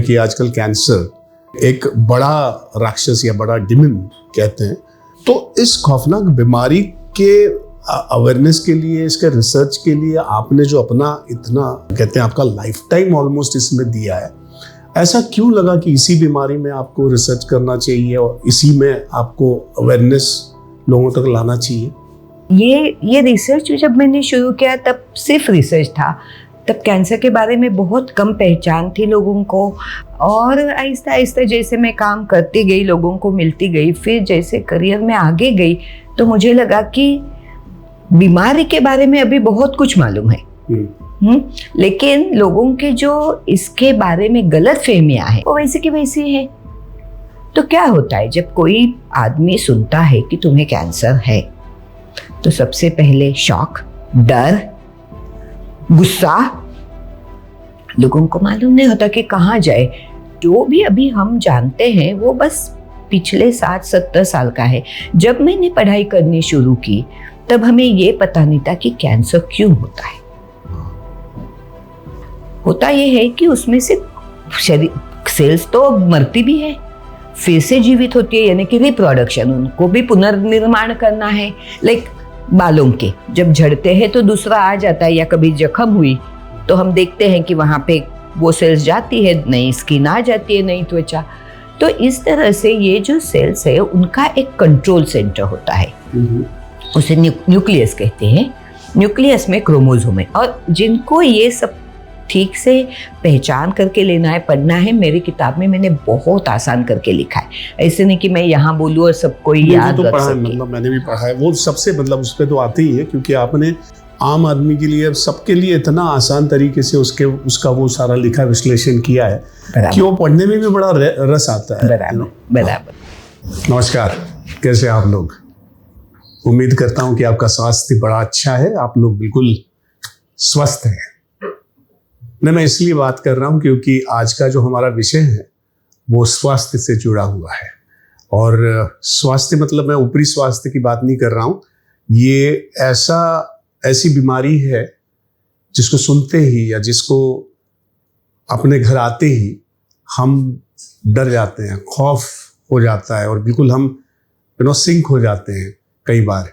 कि आजकल कैंसर एक बड़ा राक्षस या बड़ा डिमन कहते हैं, तो इस खौफनाक बीमारी के अवेयरनेस के लिए, इसके रिसर्च के लिए आपने जो अपना इतना कहते हैं आपका लाइफ टाइम ऑलमोस्ट इसमें दिया है, ऐसा क्यों लगा कि इसी बीमारी में आपको रिसर्च करना चाहिए और इसी में आपको अवेयरनेस लोगों तक लाना चाहिए? ये रिसर्च जब मैंने शुरू किया तब सिर्फ रिसर्च था। तब कैंसर के बारे में बहुत कम पहचान थी लोगों को, और आहिस्ता आहिस्ता जैसे मैं काम करती गई, लोगों को मिलती गई, फिर जैसे करियर में आगे गई, तो मुझे लगा कि बीमारी के बारे में अभी बहुत कुछ मालूम है, लेकिन लोगों के जो इसके बारे में गलत फहमियां हैं वो वैसे की वैसी है। तो क्या होता है जब कोई आदमी सुनता है कि तुम्हें कैंसर है, तो सबसे पहले शॉक, डर, गुस्सा, लोगों को मालूम नहीं होता कि कहाँ जाए। जो भी अभी हम जानते हैं वो बस पिछले 60-70 साल का है। जब मैंने पढ़ाई करनी शुरू की तब हमें ये पता नहीं था कि कैंसर क्यों होता है। होता ये है कि उसमें से शरीर सेल्स तो मरती भी है, फिर से जीवित होती है, यानी कि रिप्रोडक्शन, उनको भी पुनर्निर्माण करना है। लाइक बालों के जब झड़ते हैं तो दूसरा आ जाता है, या कभी जख्म हुई तो हम देखते हैं कि वहाँ पे वो सेल्स जाती है, नई स्किन आ जाती है, नई त्वचा। तो इस तरह से ये जो सेल्स है उनका एक कंट्रोल सेंटर होता है, उसे न्यूक्लियस कहते हैं। न्यूक्लियस में क्रोमोसोम है, और जिनको ये सब ठीक से पहचान करके लेना है, पढ़ना है, मेरी किताब में मैंने बहुत आसान करके लिखा है। ऐसे नहीं कि मैं यहाँ बोलूँ और सबको याद रख सके। मतलब मैंने भी पढ़ा है वो, सबसे मतलब उस पर तो आते ही है, क्योंकि आपने आम आदमी के लिए, सबके लिए इतना आसान तरीके से उसका वो सारा लिखा विश्लेषण किया है कि वो पढ़ने में भी बड़ा रस आता है। बराबर। नमस्कार, कैसे आप लोग? उम्मीद करता हूँ कि आपका स्वास्थ्य बड़ा अच्छा है, आप लोग बिल्कुल स्वस्थ हैं। मैं इसलिए बात कर रहा हूँ क्योंकि आज का जो हमारा विषय है वो स्वास्थ्य से जुड़ा हुआ है। और स्वास्थ्य मतलब मैं ऊपरी स्वास्थ्य की बात नहीं कर रहा हूँ। ये ऐसी बीमारी है जिसको सुनते ही या जिसको अपने घर आते ही हम डर जाते हैं, खौफ हो जाता है, और बिल्कुल हम सिंक हो जाते हैं कई बार।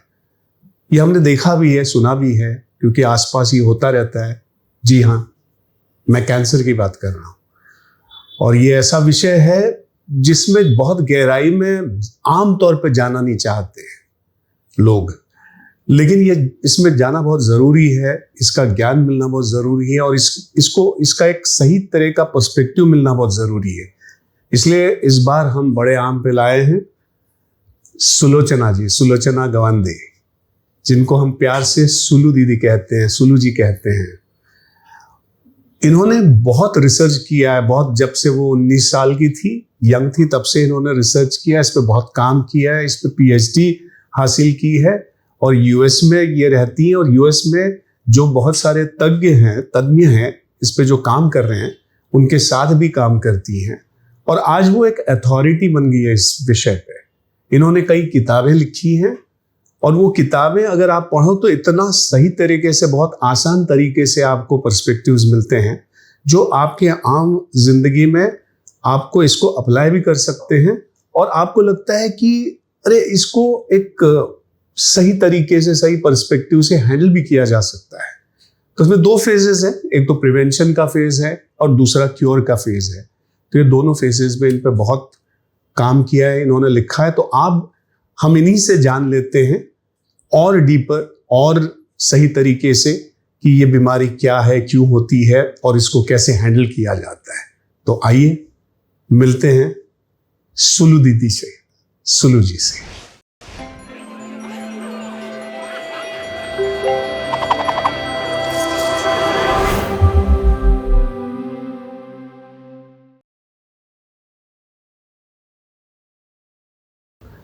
ये हमने देखा भी है, सुना भी है, क्योंकि आसपास ये होता रहता है। जी हाँ, मैं कैंसर की बात कर रहा हूँ, और ये ऐसा विषय है जिसमें बहुत गहराई में आम तौर पे जाना नहीं चाहते हैं लोग, लेकिन ये इसमें जाना बहुत ज़रूरी है, इसका ज्ञान मिलना बहुत ज़रूरी है, और इसका एक सही तरह का पर्सपेक्टिव मिलना बहुत ज़रूरी है। इसलिए इस बार हम बड़े आम पे लाए हैं सुलोचना जी, सुलोचना गवांदे, जिनको हम प्यार से सुलू दीदी कहते हैं, सुलू जी कहते हैं। इन्होंने बहुत रिसर्च किया है, बहुत, जब से वो 19 साल की थी, यंग थी, तब से इन्होंने रिसर्च किया, इस पे बहुत काम किया है, इस पे PhD हासिल की है, और US में ये रहती हैं, और US में जो बहुत सारे तज्ञ हैं इस पे जो काम कर रहे हैं, उनके साथ भी काम करती हैं, और आज वो एक अथॉरिटी बन गई है इस विषय पे। इन्होंने कई किताबें लिखी हैं, और वो किताबें अगर आप पढ़ो तो इतना सही तरीके से, बहुत आसान तरीके से आपको पर्सपेक्टिव्स मिलते हैं, जो आपके आम जिंदगी में आपको इसको अप्लाई भी कर सकते हैं, और आपको लगता है कि अरे इसको एक सही तरीके से, सही पर्सपेक्टिव से हैंडल भी किया जा सकता है। तो उसमें 2 फेजेस हैं, एक तो प्रिवेंशन का फेज है और दूसरा क्योर का फेज है। तो ये दोनों फेजेस में इन पे बहुत काम किया है, इन्होंने लिखा है। तो आप हम इन्हीं से जान लेते हैं और डीपर और सही तरीके से कि ये बीमारी क्या है, क्यों होती है, और इसको कैसे हैंडल किया जाता है। तो आइए मिलते हैं सुलू दीदी से, सुलू जी से।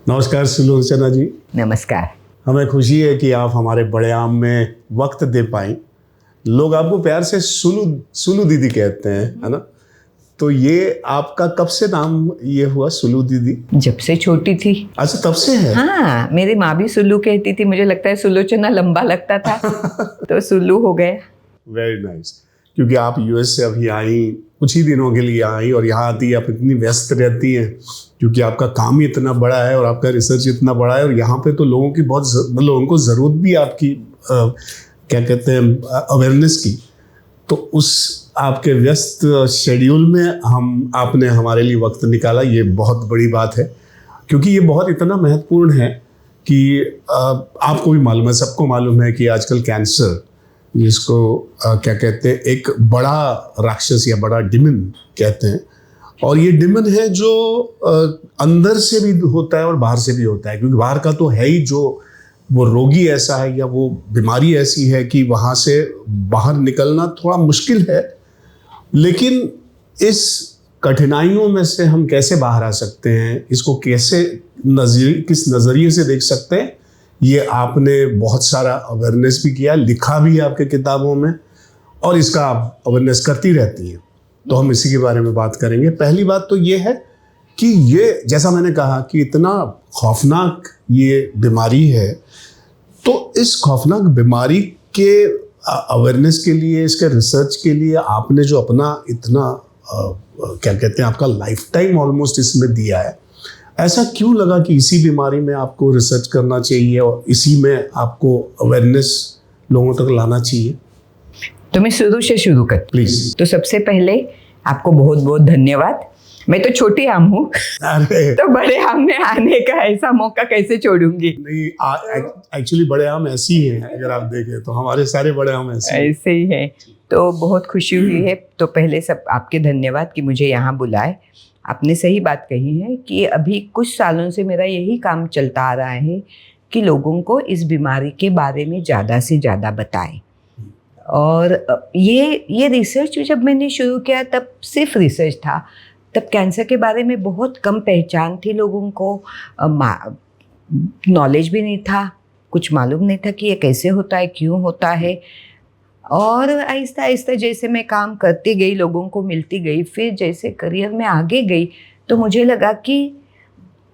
नमस्कार सुलोचना जी। नमस्कार। हमें खुशी है कि आप हमारे बड़े आम में वक्त दे पाएं। लोग आपको प्यार से सुलू दीदी कहते हैं, है ना? तो ये आपका कब से नाम ये हुआ सुलू दीदी? जब से छोटी थी। अच्छा, तब से है? हाँ, मेरी माँ भी सुलू कहती थी, मुझे लगता है सुलोचना लंबा लगता था तो सुलू हो गया। Very nice. क्योंकि आप यूएस से अभी आई, कुछ ही दिनों के लिए आई और यहाँ आती आप इतनी व्यस्त रहती हैं क्योंकि आपका काम ही इतना बड़ा है और आपका रिसर्च इतना बड़ा है और यहाँ पे तो लोगों की लोगों को ज़रूरत भी आपकी क्या कहते हैं अवेयरनेस की। तो उस आपके व्यस्त शेड्यूल में आपने हमारे लिए वक्त निकाला, ये बहुत बड़ी बात है क्योंकि ये बहुत इतना महत्वपूर्ण है कि आपको भी मालूम है, सबको मालूम है कि आजकल कैंसर, जिसको क्या कहते हैं, एक बड़ा राक्षस या बड़ा डिमन कहते हैं, और ये डिमन है जो अंदर से भी होता है और बाहर से भी होता है, क्योंकि बाहर का तो है ही, जो वो रोगी ऐसा है या वो बीमारी ऐसी है कि वहाँ से बाहर निकलना थोड़ा मुश्किल है। लेकिन इस कठिनाइयों में से हम कैसे बाहर आ सकते हैं, इसको कैसे किस नज़रिए से देख सकते हैं, ये आपने बहुत सारा अवेयरनेस भी किया, लिखा भी है आपके किताबों में, और इसका आप अवेयरनेस करती रहती हैं। तो हम इसी के बारे में बात करेंगे। पहली बात तो ये है कि ये, जैसा मैंने कहा कि इतना खौफनाक ये बीमारी है, तो इस खौफनाक बीमारी के अवेयरनेस के लिए, इसके रिसर्च के लिए आपने जो अपना इतना क्या कहते हैं, आपका लाइफ टाइम ऑलमोस्ट इसमें दिया है, ऐसा क्यों लगा कि इसी बीमारी में आपको रिसर्च करना चाहिए और इसी में आपको अवेयरनेस लोगों तक लाना चाहिए? तो मैं शुरू से शुरू कर प्लीज। तो सबसे पहले आपको बहुत बहुत धन्यवाद। मैं तो छोटी आम हूँ तो बड़े आम में आने का ऐसा मौका कैसे छोड़ूंगी। नहीं, एक्चुअली बड़े आम ऐसी ही हैं, अगर आप देखें तो हमारे सारे बड़े आम ऐसे ही हैं। तो बहुत खुशी हुई है। तो पहले सब आपके धन्यवाद कि मुझे यहाँ बुलाए। आपने सही बात कही है कि अभी कुछ सालों से मेरा यही काम चलता आ रहा है कि लोगों को इस बीमारी के बारे में ज़्यादा से ज़्यादा बताएं। और ये रिसर्च जब मैंने शुरू किया तब सिर्फ रिसर्च था, तब कैंसर के बारे में बहुत कम पहचान थी लोगों को, नॉलेज भी नहीं था, कुछ मालूम नहीं था कि ये कैसे होता है, क्यों होता है। और आहिस्ता आहिस्ता जैसे मैं काम करती गई, लोगों को मिलती गई, फिर जैसे करियर में आगे गई, तो मुझे लगा कि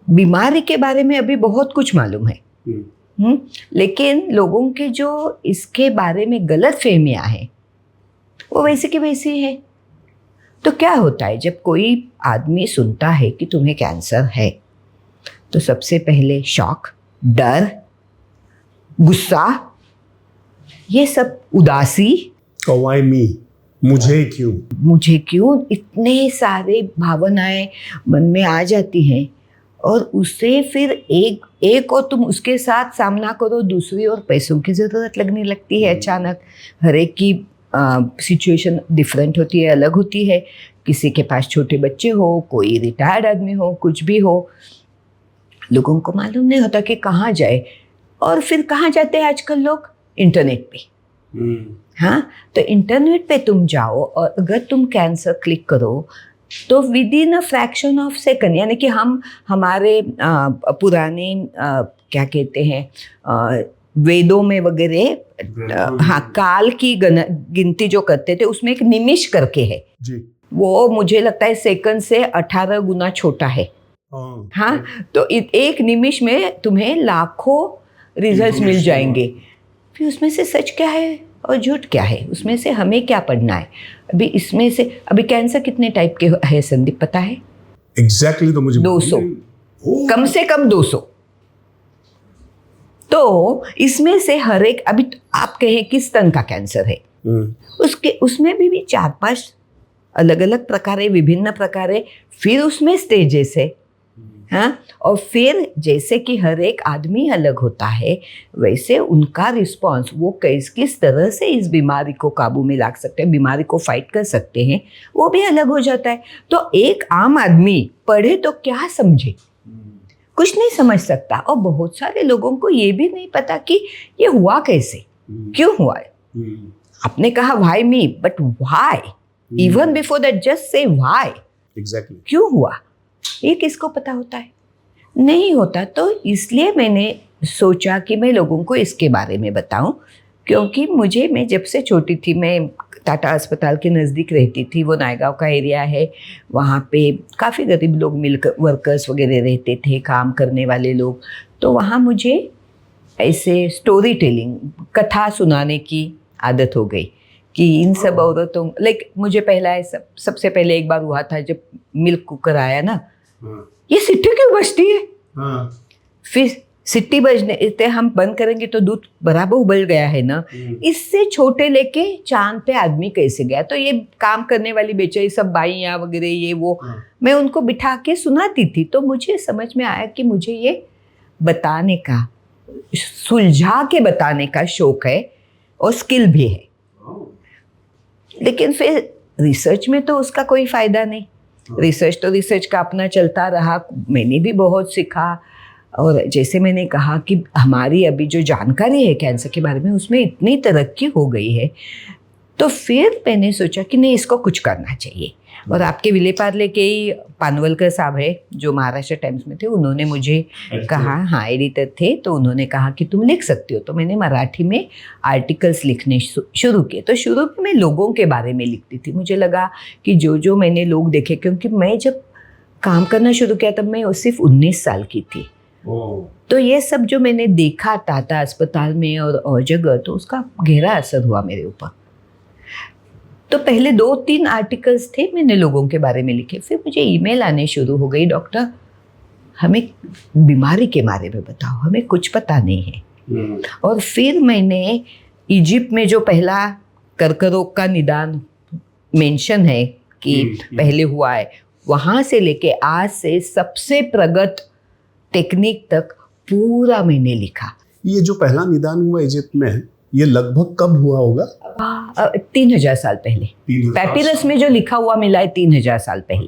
बीमारी के बारे में अभी बहुत कुछ मालूम है, लेकिन लोगों के जो इसके बारे में गलत फहमियाँ हैं वो वैसे की वैसी है। तो क्या होता है जब कोई आदमी सुनता है कि तुम्हें कैंसर है, तो सबसे पहले शॉक, डर, गुस्सा, ये सब, उदासी, Why me? मुझे क्यों, इतने सारे भावनाएं मन में आ जाती हैं। और उससे फिर एक और तुम उसके साथ सामना करो, दूसरी और पैसों की ज़रूरत लगने लगती है अचानक। हर एक की सिचुएशन डिफरेंट होती है, अलग होती है। किसी के पास छोटे बच्चे हो, कोई रिटायर्ड आदमी हो, कुछ भी हो, लोगों को मालूम नहीं होता कि कहाँ जाए। और फिर कहाँ जाते हैं आजकल लोग? इंटरनेट पे। हाँ, तो इंटरनेट पे तुम जाओ और अगर तुम कैंसर क्लिक करो तो with in a fraction of second, यानी कि हम हमारे पुराने क्या कहते हैं वेदों में वगैरह, हाँ, काल की गिनती जो करते थे उसमें एक निमिष करके है जी। वो मुझे लगता है सेकंड से 18 गुना छोटा है। हाँ, तो एक निमिष में तुम्हें लाखों रिजल्ट्स मिल जाएंगे। फिर उसमें से सच क्या है और झूठ क्या है, उसमें से हमें क्या पढ़ना है। अभी कैंसर कितने टाइप के है संदीप, पता है? एग्जैक्टली तो मुझे 200, कम से कम 200। तो इसमें से हर एक, अभी आप कहें कि स्तन का कैंसर है, उसमें भी 4-5 अलग अलग प्रकार है, विभिन्न प्रकार है। फिर उसमें स्टेजेस है, हाँ, और फिर जैसे कि हर एक आदमी अलग होता है, वैसे उनका रिस्पॉन्स, वो किस तरह से इस बीमारी को काबू में ला सकते हैं, बीमारी को फाइट कर सकते हैं, वो भी अलग हो जाता है। तो एक आम आदमी पढ़े तो क्या समझे, कुछ नहीं समझ सकता। और बहुत सारे लोगों को ये भी नहीं पता कि ये हुआ कैसे, क्यों हुआ है। आपने कहा why me, but why, even before that just say why, exactly, क्यों हुआ, ये किसको पता होता है? नहीं होता। तो इसलिए मैंने सोचा कि मैं लोगों को इसके बारे में बताऊं, क्योंकि मैं जब से छोटी थी, मैं टाटा अस्पताल के नज़दीक रहती थी। वो नायगांव का एरिया है, वहाँ पे काफ़ी गरीब लोग मिलकर, वर्कर्स वगैरह रहते थे, काम करने वाले लोग। तो वहाँ मुझे ऐसे स्टोरी टेलिंग, कथा सुनाने की आदत हो गई कि इन सब औरतों लाइक मुझे पहला है सबसे पहले एक बार हुआ था जब मिल्क कुकर आया ना, ये सीटी क्यों बजती है? फिर सीटी बजने ते हम बंद करेंगे तो दूध बराबर उबल गया है ना, इससे छोटे लेके चांद पे आदमी कैसे गया? तो ये काम करने वाली बेचारी सब बाइयाँ वगैरह ये वो, मैं उनको बिठा के सुनाती थी। तो मुझे समझ में आया कि मुझे ये बताने का, सुलझा के बताने का शौक है और स्किल भी है। लेकिन फिर रिसर्च में तो उसका कोई फायदा नहीं। रिसर्च तो रिसर्च का अपना चलता रहा, मैंने भी बहुत सीखा। और जैसे मैंने कहा कि हमारी अभी जो जानकारी है कैंसर के बारे में उसमें इतनी तरक्की हो गई है, तो फिर मैंने सोचा कि नहीं, इसको कुछ करना चाहिए। और आपके विले पार्ले के ही पानवलकर साहब है जो महाराष्ट्र टाइम्स में थे, उन्होंने मुझे कहा, हाँ एडिटर थे, तो उन्होंने कहा कि तुम लिख सकती हो। तो मैंने मराठी में आर्टिकल्स लिखने शुरू किए। तो शुरू में मैं लोगों के बारे में लिखती थी। मुझे लगा कि जो मैंने लोग देखे, क्योंकि मैं जब काम करना शुरू किया तब मैं सिर्फ 19 साल की थी। तो ये सब जो मैंने देखा टाटा अस्पताल में और जगह, तो उसका गहरा असर हुआ मेरे ऊपर। तो पहले 2-3 आर्टिकल्स थे मैंने लोगों के बारे में लिखे। फिर मुझे ईमेल आने शुरू हो गई, डॉक्टर हमें बीमारी के बारे में बताओ, हमें कुछ पता नहीं है। और फिर मैंने इजिप्ट में जो पहला कर्करोग का निदान मेंशन है कि पहले हुआ है, वहाँ से लेके आज से सबसे प्रगत टेक्निक तक पूरा मैंने लिखा। ये जो पहला निदान हुआ इजिप्ट में, ये लगभग कब हुआ होगा? 3000 साल पहले। पैपिरस में जो लिखा हुआ मिला है 3000 साल पहले।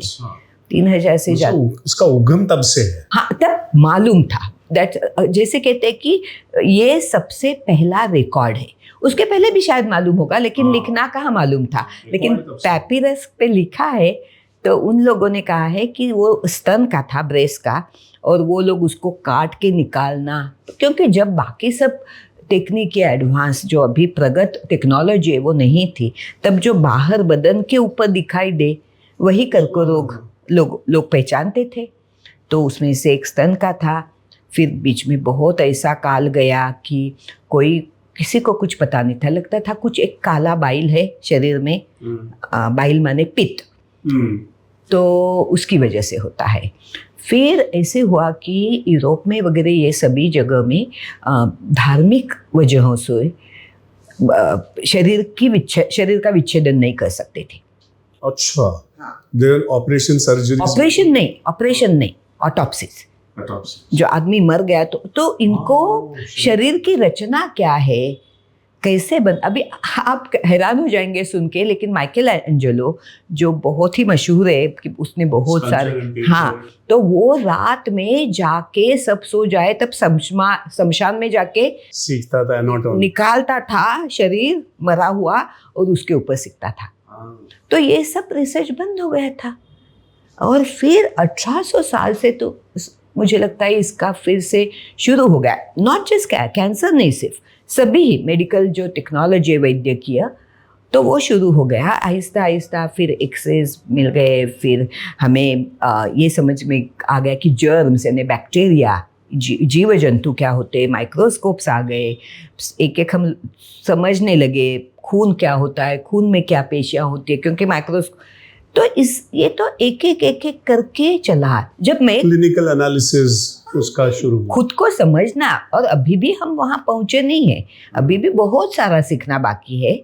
3000 से ज्यादा। उसका उगम तब से है? हाँ, तब मालूम था। जैसे कहते हैं कि ये सबसे पहला रिकॉर्ड है। उसके पहले भी शायद मालूम होगा, लेकिन लिखना कहाँ मालूम था। लेकिन पैपिरस पे लिखा है, तो उन लोगों ने कहा है कि वो स्तन का था, ब्रेस्ट का, और वो लोग उसको काट के निकालना, क्योंकि जब बाकी सब टेक्निक या एडवांस जो अभी प्रगत टेक्नोलॉजी है वो नहीं थी, तब जो बाहर बदन के ऊपर दिखाई दे वही कर्करोग लोग पहचानते थे। तो उसमें से एक स्तन का था। फिर बीच में बहुत ऐसा काल गया कि किसी को कुछ पता नहीं था, लगता था कुछ एक काला बाइल है शरीर में, बाइल माने पित्त, तो उसकी वजह से होता है। फिर ऐसे हुआ कि यूरोप में वगैरह ये सभी जगह में धार्मिक वजहों से शरीर का विच्छेदन नहीं कर सकते थे। अच्छा, ऑपरेशन नहीं, ऑटोप्सिस। जो आदमी मर गया तो इनको शरीर की रचना क्या है, कैसे अभी आप हैरान हो जाएंगे सुन के, लेकिन माइकल एंजेलो जो बहुत ही मशहूर है कि उसने बहुत सारे, हाँ, तो वो रात में जाके सब सो जाए तब शमशान में जाके सीखता था, निकालता था शरीर मरा हुआ और उसके ऊपर सीखता था। तो ये सब रिसर्च बंद हो गया था। और फिर 1800 साल से तो मुझे लगता है इसका फिर से शुरू हो गया। नॉट जस्ट कैंसर नहीं, सिर्फ सभी मेडिकल जो टेक्नोलॉजी वैद्यकीय, तो वो शुरू हो गया आहिस्ता आहिस्ता। फिर एक्सरेज मिल गए, फिर हमें ये समझ में आ गया कि जर्म्स यानी बैक्टीरिया, जीव जंतु क्या होते, माइक्रोस्कोप्स आ गए, एक एक हम समझने लगे खून क्या होता है, खून में क्या पेशियाँ होती है, क्योंकि माइक्रोस्कोप। तो ये तो एक एक करके चला। जब मैं क्लिनिकल एनालिसिस उसका शुरू, खुद को समझना, और अभी भी हम वहाँ पहुँचे नहीं है, अभी भी बहुत सारा सीखना बाकी है।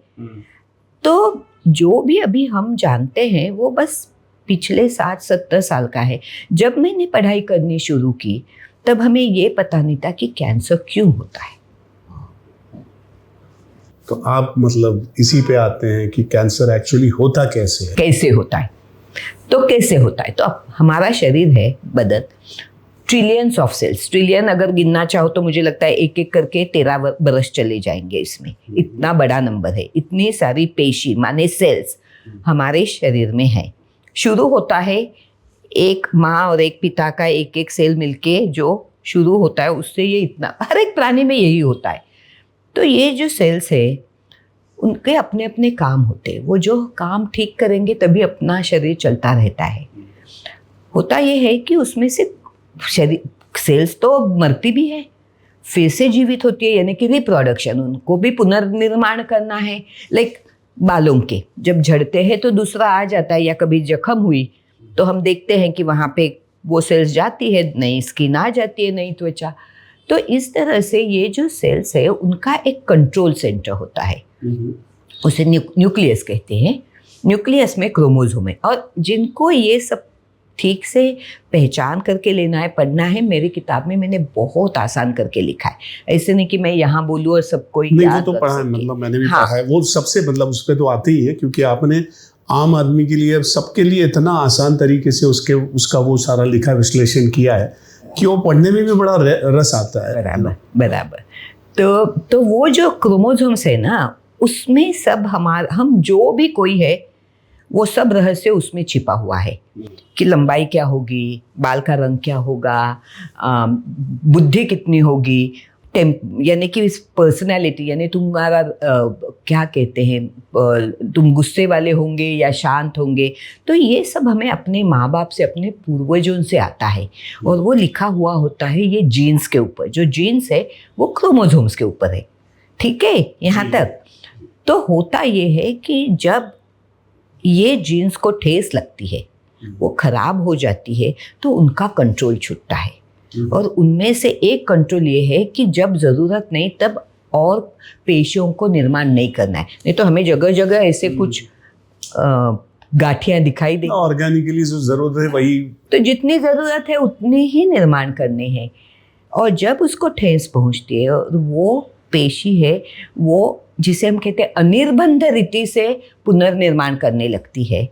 तो जो भी अभी हम जानते हैं वो बस पिछले 60-70 साल का है। जब मैंने पढ़ाई करनी शुरू की तब हमें ये पता नहीं था कि कैंसर क्यों होता है। तो आप मतलब इसी पे आते हैं कि कैंसर एक्चुअली होता कैसे है? कैसे होता है? तो अब हमारा शरीर है, बदन, ट्रिलियंस ऑफ सेल्स, ट्रिलियन अगर गिनना चाहो तो मुझे लगता है एक एक करके 13 बरस चले जाएंगे इसमें। इतना बड़ा नंबर है, इतनी सारी पेशी माने सेल्स हमारे शरीर में है। शुरू होता है एक माँ और एक पिता का एक एक सेल मिलके जो शुरू होता है, उससे ये इतना, हर एक प्राणी में यही होता है। तो ये जो सेल्स है उनके अपने अपने काम होते हैं, वो जो काम ठीक करेंगे तभी अपना शरीर चलता रहता है। होता ये है कि उसमें से शरीर सेल्स तो मरती भी है, फिर से जीवित होती है, यानी कि रिप्रोडक्शन, उनको भी पुनर्निर्माण करना है। लाइक बालों के जब झड़ते हैं तो दूसरा आ जाता है, या कभी जख्म हुई तो हम देखते हैं कि वहाँ पे वो सेल्स जाती है, नई स्किन आ जाती है, नई त्वचा। तो इस तरह से ये जो सेल्स है उनका एक कंट्रोल सेंटर होता है, उसे न्यूक्लियस कहते हैं। न्यूक्लियस में क्रोमोसोम है, और जिनको ये सब ठीक से पहचान करके लेना है, पढ़ना है, मेरी किताब में मैंने बहुत आसान करके लिखा है। ऐसे नहीं कि मैं यहाँ बोलूँ और सबको नहीं, वो तो पढ़ा है, मतलब मैंने भी पढ़ा है वो सबसे, मतलब उस पर तो आते ही है, क्योंकि आपने आम आदमी के लिए, सबके लिए इतना आसान तरीके से उसका वो सारा लिखा विश्लेषण किया है कि वो पढ़ने में भी बड़ा रस आता है। बराबर। तो वो जो क्रोमोसोम्स है ना, उसमें सब हम जो भी कोई है वो सब रहस्य उसमें छिपा हुआ है कि लंबाई क्या होगी, बाल का रंग क्या होगा, बुद्धि कितनी होगी, यानी कि पर्सनैलिटी, यानी तुम्हारा क्या कहते हैं, तुम गुस्से वाले होंगे या शांत होंगे। तो ये सब हमें अपने माँ बाप से, अपने पूर्वजों से आता है, और वो लिखा हुआ होता है ये जीन्स के ऊपर। जो जीन्स है वो क्रोमोसोम्स के ऊपर है, ठीक है, यहाँ तक। तो होता ये है कि जब ये जीन्स को ठेस लगती है, वो खराब हो जाती है, तो उनका कंट्रोल छूटता है। और उनमें से एक कंट्रोल ये है कि जब ज़रूरत नहीं तब और पेशियों को निर्माण नहीं करना है। नहीं तो हमें जगह जगह ऐसे कुछ गांठियाँ दिखाई देंगी। ऑर्गेनिकली जो ज़रूरत है वही, तो जितनी ज़रूरत है उतने ही निर्माण करने हैं। और जब उसको ठेस पहुँचती है और वो पेशी है वो, जिसे हम कहते हैं अनिर्बंध रीति से पुनर्निर्माण करने लगती है,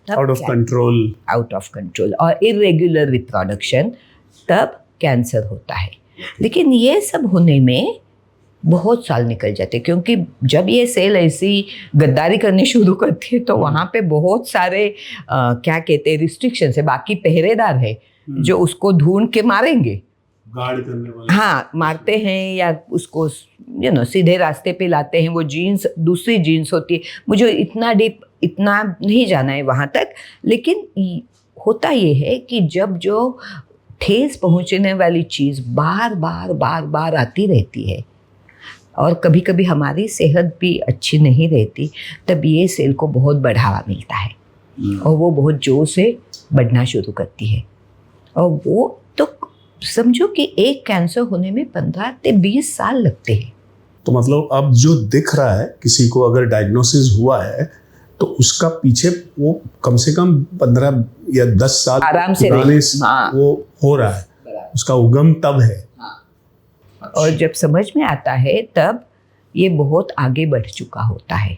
आउट ऑफ कंट्रोल और इरेगुलर रिप्रोडक्शन, तब कैंसर होता है। लेकिन ये सब होने में बहुत साल निकल जाते हैं, क्योंकि जब ये सेल ऐसी गद्दारी करने शुरू करती है तो वहाँ पे बहुत सारे क्या कहते हैं, रिस्ट्रिक्शंस है, बाकी पहरेदार है जो उसको ढूंढ के मारेंगे, गार्ड करने वाले, हाँ, मारते हैं या उसको सीधे रास्ते पे लाते हैं। वो जीन्स दूसरी जीन्स होती है, मुझे इतना डीप इतना नहीं जाना है वहाँ तक। लेकिन होता ये है कि जब जो ठेस पहुँचने वाली चीज़ बार बार आती रहती है, और कभी कभी हमारी सेहत भी अच्छी नहीं रहती, तब ये सेल को बहुत बढ़ावा मिलता है और वो बहुत जोर से बढ़ना शुरू करती है। और वो तो समझो कि एक कैंसर होने में 15 से 20 साल लगते हैं। तो मतलब अब जो दिख रहा है, किसी को अगर डायग्नोसिस हुआ है तो उसका पीछे वो कम से कम 15 या 10 साल आराम से वो हो रहा है, उसका उगम तब है। और जब समझ में आता है तब ये बहुत आगे बढ़ चुका होता है,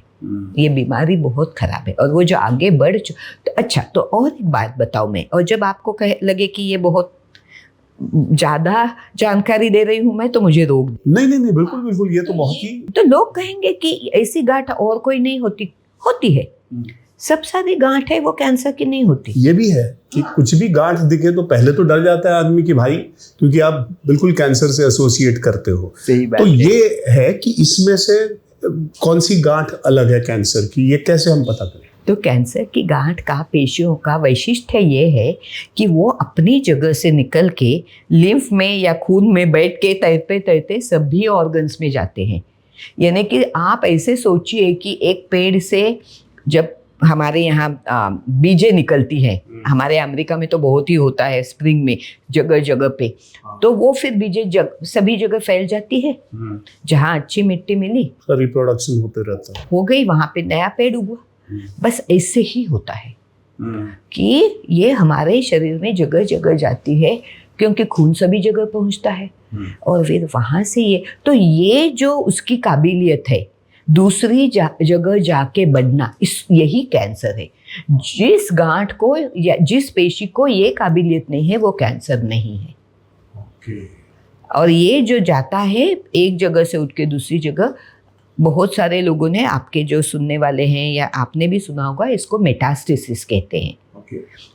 ये बीमारी बहुत खराब है। और वो जो आगे बढ़ तो अच्छा, तो और एक बात बताऊं मैं, और जब आपको लगे कि ये बहुत ज़्यादा जानकारी दे रही हूँ मैं, तो मुझे रोक दो। नहीं, बिल्कुल, ये तो बहुत ही, तो लोग कहेंगे कि ऐसी गांठ और कोई नहीं होती है। सब सारी गांठ है वो कैंसर की नहीं होती। ये भी है कि कुछ भी गांठ दिखे तो पहले तो डर जाता है आदमी कि भाई, क्योंकि आप बिल्कुल कैंसर से एसोसिएट करते हो। सही बात तो ये है कि इसमें से कौन सी गांठ अलग है कैंसर की, ये कैसे हम पता करें? तो कैंसर की गांठ का, पेशियों का वैशिष्ट्य ये है कि वो अपनी जगह से निकल के लिम्फ में या खून में बैठ के तैरते सभी ऑर्गन्स में जाते हैं। यानी कि आप ऐसे सोचिए कि एक पेड़ से जब हमारे यहाँ बीजें निकलती हैं, हमारे अमेरिका में तो बहुत ही होता है स्प्रिंग में, जगह जगह पे, तो वो फिर बीजें सभी जगह फैल जाती है। जहाँ अच्छी मिट्टी मिली, रिप्रोडक्शन होते रहता है, हो गई, वहाँ पे नया पेड़ उगा। बस ऐसे ही होता है कि ये हमारे शरीर में जगह जगह जाती है, क्योंकि खून सभी जगह पहुंचता है, और फिर वहां से ये जो उसकी काबिलियत है दूसरी जगह जाके बढ़ना, यही कैंसर है। जिस गांठ को या जिस पेशी को ये काबिलियत नहीं है वो कैंसर नहीं है। और ये जो जाता है एक जगह से उठ के दूसरी जगह, बहुत सारे लोगों ने, आपके जो सुनने वाले हैं या आपने भी सुना होगा, इसको मेटास्टेसिस कहते हैं।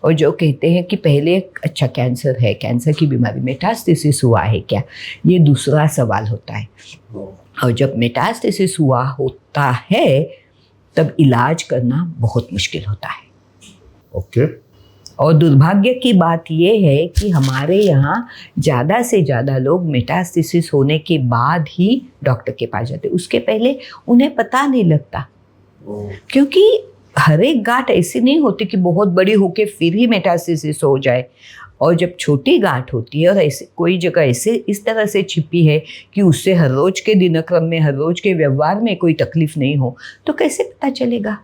और जो कहते हैं कि पहले अच्छा कैंसर है, कैंसर की बीमारी, मेटास्टेसिस हुआ है क्या, ये दूसरा सवाल होता है। और जब मेटास्टेसिस हुआ होता है तब इलाज करना बहुत मुश्किल होता है। और दुर्भाग्य की बात यह है कि हमारे यहाँ ज़्यादा से ज़्यादा लोग मेटास्टेसिस होने के बाद ही डॉक्टर के पास जाते, उसके पहले उन्हें पता नहीं लगता। क्योंकि हर एक गांठ ऐसी नहीं होती कि बहुत बड़ी होके फिर ही मेटास्टेसिस हो जाए। और जब छोटी गांठ होती है और ऐसे कोई जगह ऐसे इस तरह से छिपी है कि उससे हर रोज के दिनक्रम में, हर रोज के व्यवहार में कोई तकलीफ नहीं हो, तो कैसे पता चलेगा?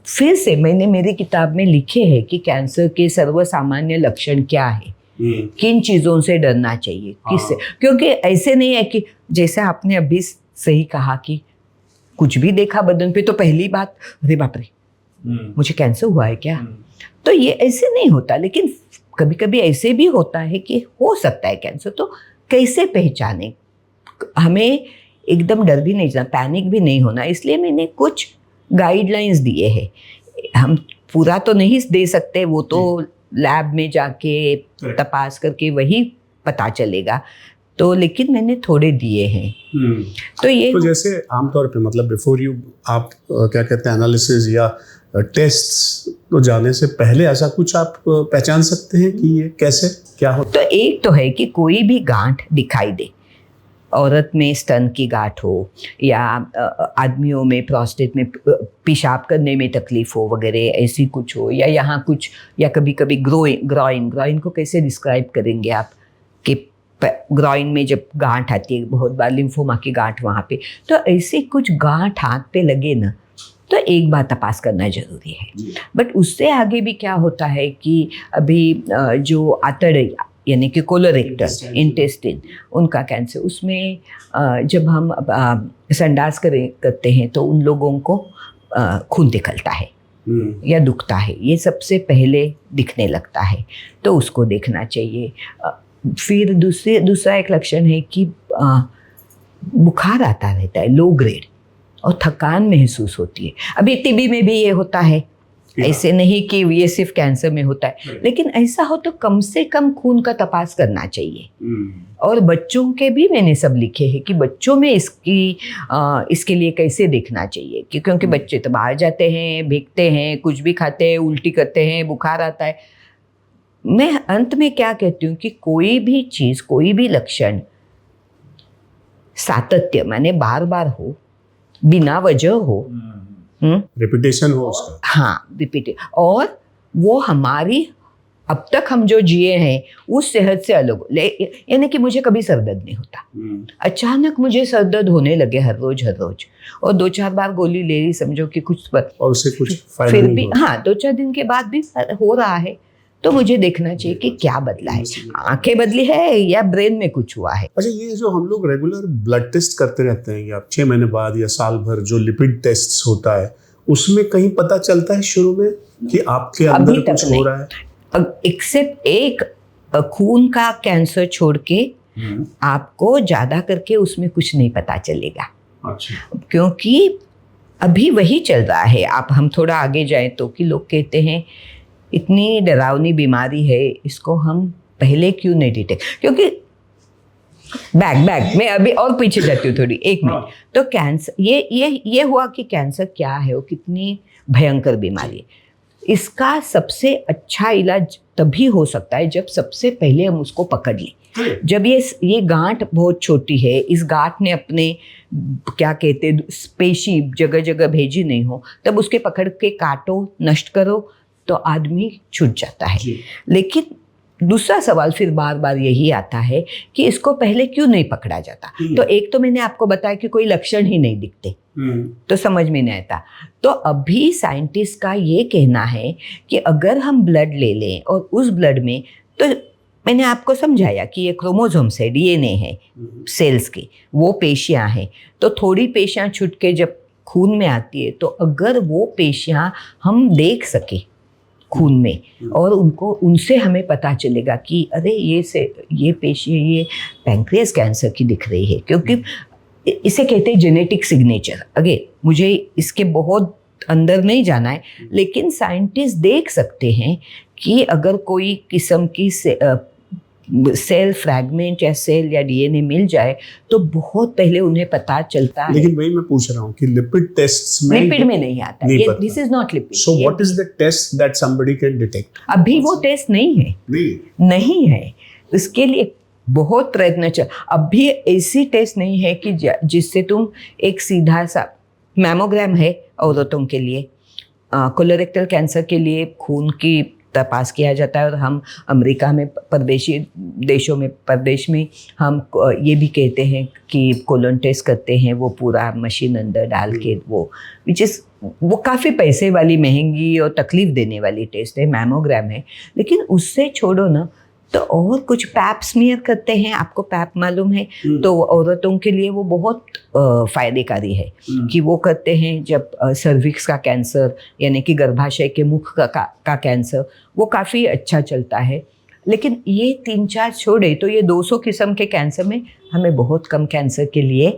फिर से मैंने मेरी किताब में लिखे हैं कि कैंसर के सर्वसामान्य लक्षण क्या है, किन चीज़ों से डरना चाहिए, किससे। क्योंकि ऐसे नहीं है कि जैसे आपने अभी सही कहा कि कुछ भी देखा बदन पे तो पहली बात, अरे बाप रे मुझे कैंसर हुआ है क्या? तो ये ऐसे नहीं होता। लेकिन कभी कभी ऐसे भी होता है कि हो सकता है कैंसर, तो कैसे पहचाने? हमें एकदम डर भी नहीं जाना, पैनिक भी नहीं होना। इसलिए मैंने कुछ गाइडलाइंस दिए हैं। हम पूरा तो नहीं दे सकते, वो तो लैब में जाके तपास करके वही पता चलेगा। तो लेकिन मैंने थोड़े दिए हैं। तो ये तो जैसे आमतौर पे मतलब बिफोर यू आप क्या कहते हैं एनालिसिस या टेस्ट तो जाने से पहले ऐसा कुछ आप पहचान सकते हैं कि ये कैसे क्या होता तो एक तो है कि कोई भी गांठ दिखाई दे, औरत में स्तन की गांठ हो या आदमियों में प्रोस्टेट में पेशाब करने में तकलीफ हो वगैरह, ऐसी कुछ हो, या यहाँ कुछ, या कभी कभी ग्रॉइन को कैसे डिस्क्राइब करेंगे आप कि ग्रॉइन में जब गांठ आती है, बहुत बार लिम्फोमा की गांठ वहाँ पे, तो ऐसे कुछ गांठ हाथ पे लगे ना, तो एक बार तपास करना जरूरी है। बट उससे आगे भी क्या होता है कि अभी जो आंतड़े यानी कि कोलोरेक्टल इंटेस्टिन, उनका कैंसर, उसमें जब हम संडास करते हैं तो उन लोगों को खून निकलता है या दुखता है, ये सबसे पहले दिखने लगता है, तो उसको देखना चाहिए। फिर दूसरा एक लक्षण है कि बुखार आता रहता है लो ग्रेड और थकान महसूस होती है। अभी टीबी में भी ये होता है, ऐसे नहीं कि ये सिर्फ कैंसर में होता है, लेकिन ऐसा हो तो कम से कम खून का तपास करना चाहिए। और बच्चों के भी मैंने सब लिखे हैं कि बच्चों में इसके लिए कैसे देखना चाहिए, क्योंकि बच्चे तो बाहर जाते हैं, भीगते हैं, कुछ भी खाते हैं, उल्टी करते हैं, बुखार आता है। मैं अंत में क्या कहती हूँ कि कोई भी चीज़, कोई भी लक्षण सातत्य माने बार बार हो, बिना वजह हो, रिपीटेशन हो उसका, हाँ रिपीट, और वो हमारी अब तक हम जो जिए हैं उस सेहत से अलग हो। यानी कि मुझे कभी सर दर्द नहीं होता, अचानक मुझे सर दर्द होने लगे हर रोज, और 2-4 बार गोली ले ली, समझो कि कुछ पर, और उससे कुछ फायदा फिर नहीं भी हुआ। हाँ 2-4 दिन के बाद भी हो रहा है, तो मुझे देखना चाहिए कि क्या बदला है, आंखें बदली है या ब्रेन में कुछ हुआ है। अच्छा, ये जो हम लोग रेगुलर ब्लड टेस्ट करते रहते हैं या 6 महीने बाद या साल भर जो लिपिड टेस्ट होता है, उसमें कहीं पता चलता है शुरू में कि आपके अंदर कुछ हो रहा है? एक्सेप्ट एक खून का कैंसर छोड़ के आपको ज्यादा करके उसमें कुछ नहीं पता चलेगा। अच्छा। क्योंकि अभी वही चल रहा है। आप हम थोड़ा आगे जाएं तो कि लोग कहते हैं इतनी डरावनी बीमारी है, इसको हम पहले क्यों नहीं डिटेक्ट, क्योंकि बैक मैं अभी और पीछे जाती हूँ थोड़ी, 1 मिनट। तो कैंसर ये हुआ कि कैंसर क्या है, वो कितनी भयंकर बीमारी है। इसका सबसे अच्छा इलाज तभी हो सकता है जब सबसे पहले हम उसको पकड़ लें। जब ये गांठ बहुत छोटी है, इस गांठ ने अपने क्या कहते हैं पेशी जगह जगह भेजी नहीं हो, तब उसके पकड़ के काटो, नष्ट करो, तो आदमी छूट जाता है। लेकिन दूसरा सवाल फिर बार बार यही आता है कि इसको पहले क्यों नहीं पकड़ा जाता। तो एक तो मैंने आपको बताया कि कोई लक्षण ही नहीं दिखते, तो समझ में नहीं आता। तो अभी साइंटिस्ट का ये कहना है कि अगर हम ब्लड ले लें और उस ब्लड में, तो मैंने आपको समझाया कि ये क्रोमोसोम्स है, डीएनए है सेल्स की, वो पेशियां हैं, तो थोड़ी पेशियां छूट के जब खून में आती है, तो अगर वो पेशियां हम देख सके खून में और उनसे हमें पता चलेगा कि अरे ये पेशी ये पैंक्रियास कैंसर की दिख रही है, क्योंकि इसे कहते हैं जेनेटिक सिग्नेचर। अगे मुझे इसके बहुत अंदर नहीं जाना है, लेकिन साइंटिस्ट देख सकते हैं कि अगर कोई किस्म की सेल फ्रैगमेंट या सेल या डीएनए मिल जाए तो बहुत पहले उन्हें पता चलता है। लेकिन वही मैं पूछ रहा हूँ कि लिपिड टेस्ट में, लिपिड में नहीं आता, ये this is not lipid. So what is the test that somebody can detect? अभी वो टेस्ट नहीं है, नहीं है। इसके लिए बहुत प्रयत्न चल, अभी ऐसी टेस्ट नहीं है कि जिससे तुम एक सीधा सा मैमोग्राम है औरतों के लिए, कोलोरेक्टल कैंसर के लिए खून की तपास किया जाता है। और हम अमेरिका में परदेशी देशों में प्रदेश में हम ये भी कहते हैं कि कोलोन टेस्ट करते हैं, वो पूरा मशीन अंदर डाल के, वो काफ़ी पैसे वाली, महंगी और तकलीफ देने वाली टेस्ट है, मैमोग्राम है। लेकिन उससे छोड़ो ना, तो और कुछ पैप स्मीयर करते हैं, आपको पैप मालूम है? तो औरतों के लिए वो बहुत फायदेकारी है कि वो करते हैं जब सर्विक्स का कैंसर यानी कि गर्भाशय के मुख का कैंसर, वो काफ़ी अच्छा चलता है। लेकिन ये 3-4 छोड़े तो ये 200 किस्म के कैंसर में हमें बहुत कम कैंसर के लिए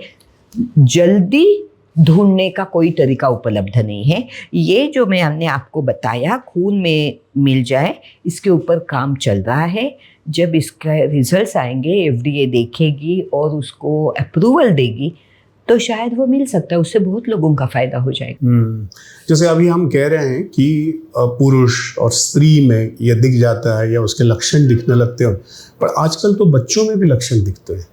जल्दी ढूंढने का कोई तरीका उपलब्ध नहीं है। ये जो हमने आपको बताया, खून में मिल जाए, इसके ऊपर काम चल रहा है। जब इसका रिजल्ट्स आएंगे, FDA देखेगी और उसको अप्रूवल देगी, तो शायद वो मिल सकता है, उससे बहुत लोगों का फायदा हो जाएगा। जैसे अभी हम कह रहे हैं कि पुरुष और स्त्री में ये दिख जाता है या उसके लक्षण दिखने लगते हैं, पर आजकल तो बच्चों में भी लक्षण दिखते हैं।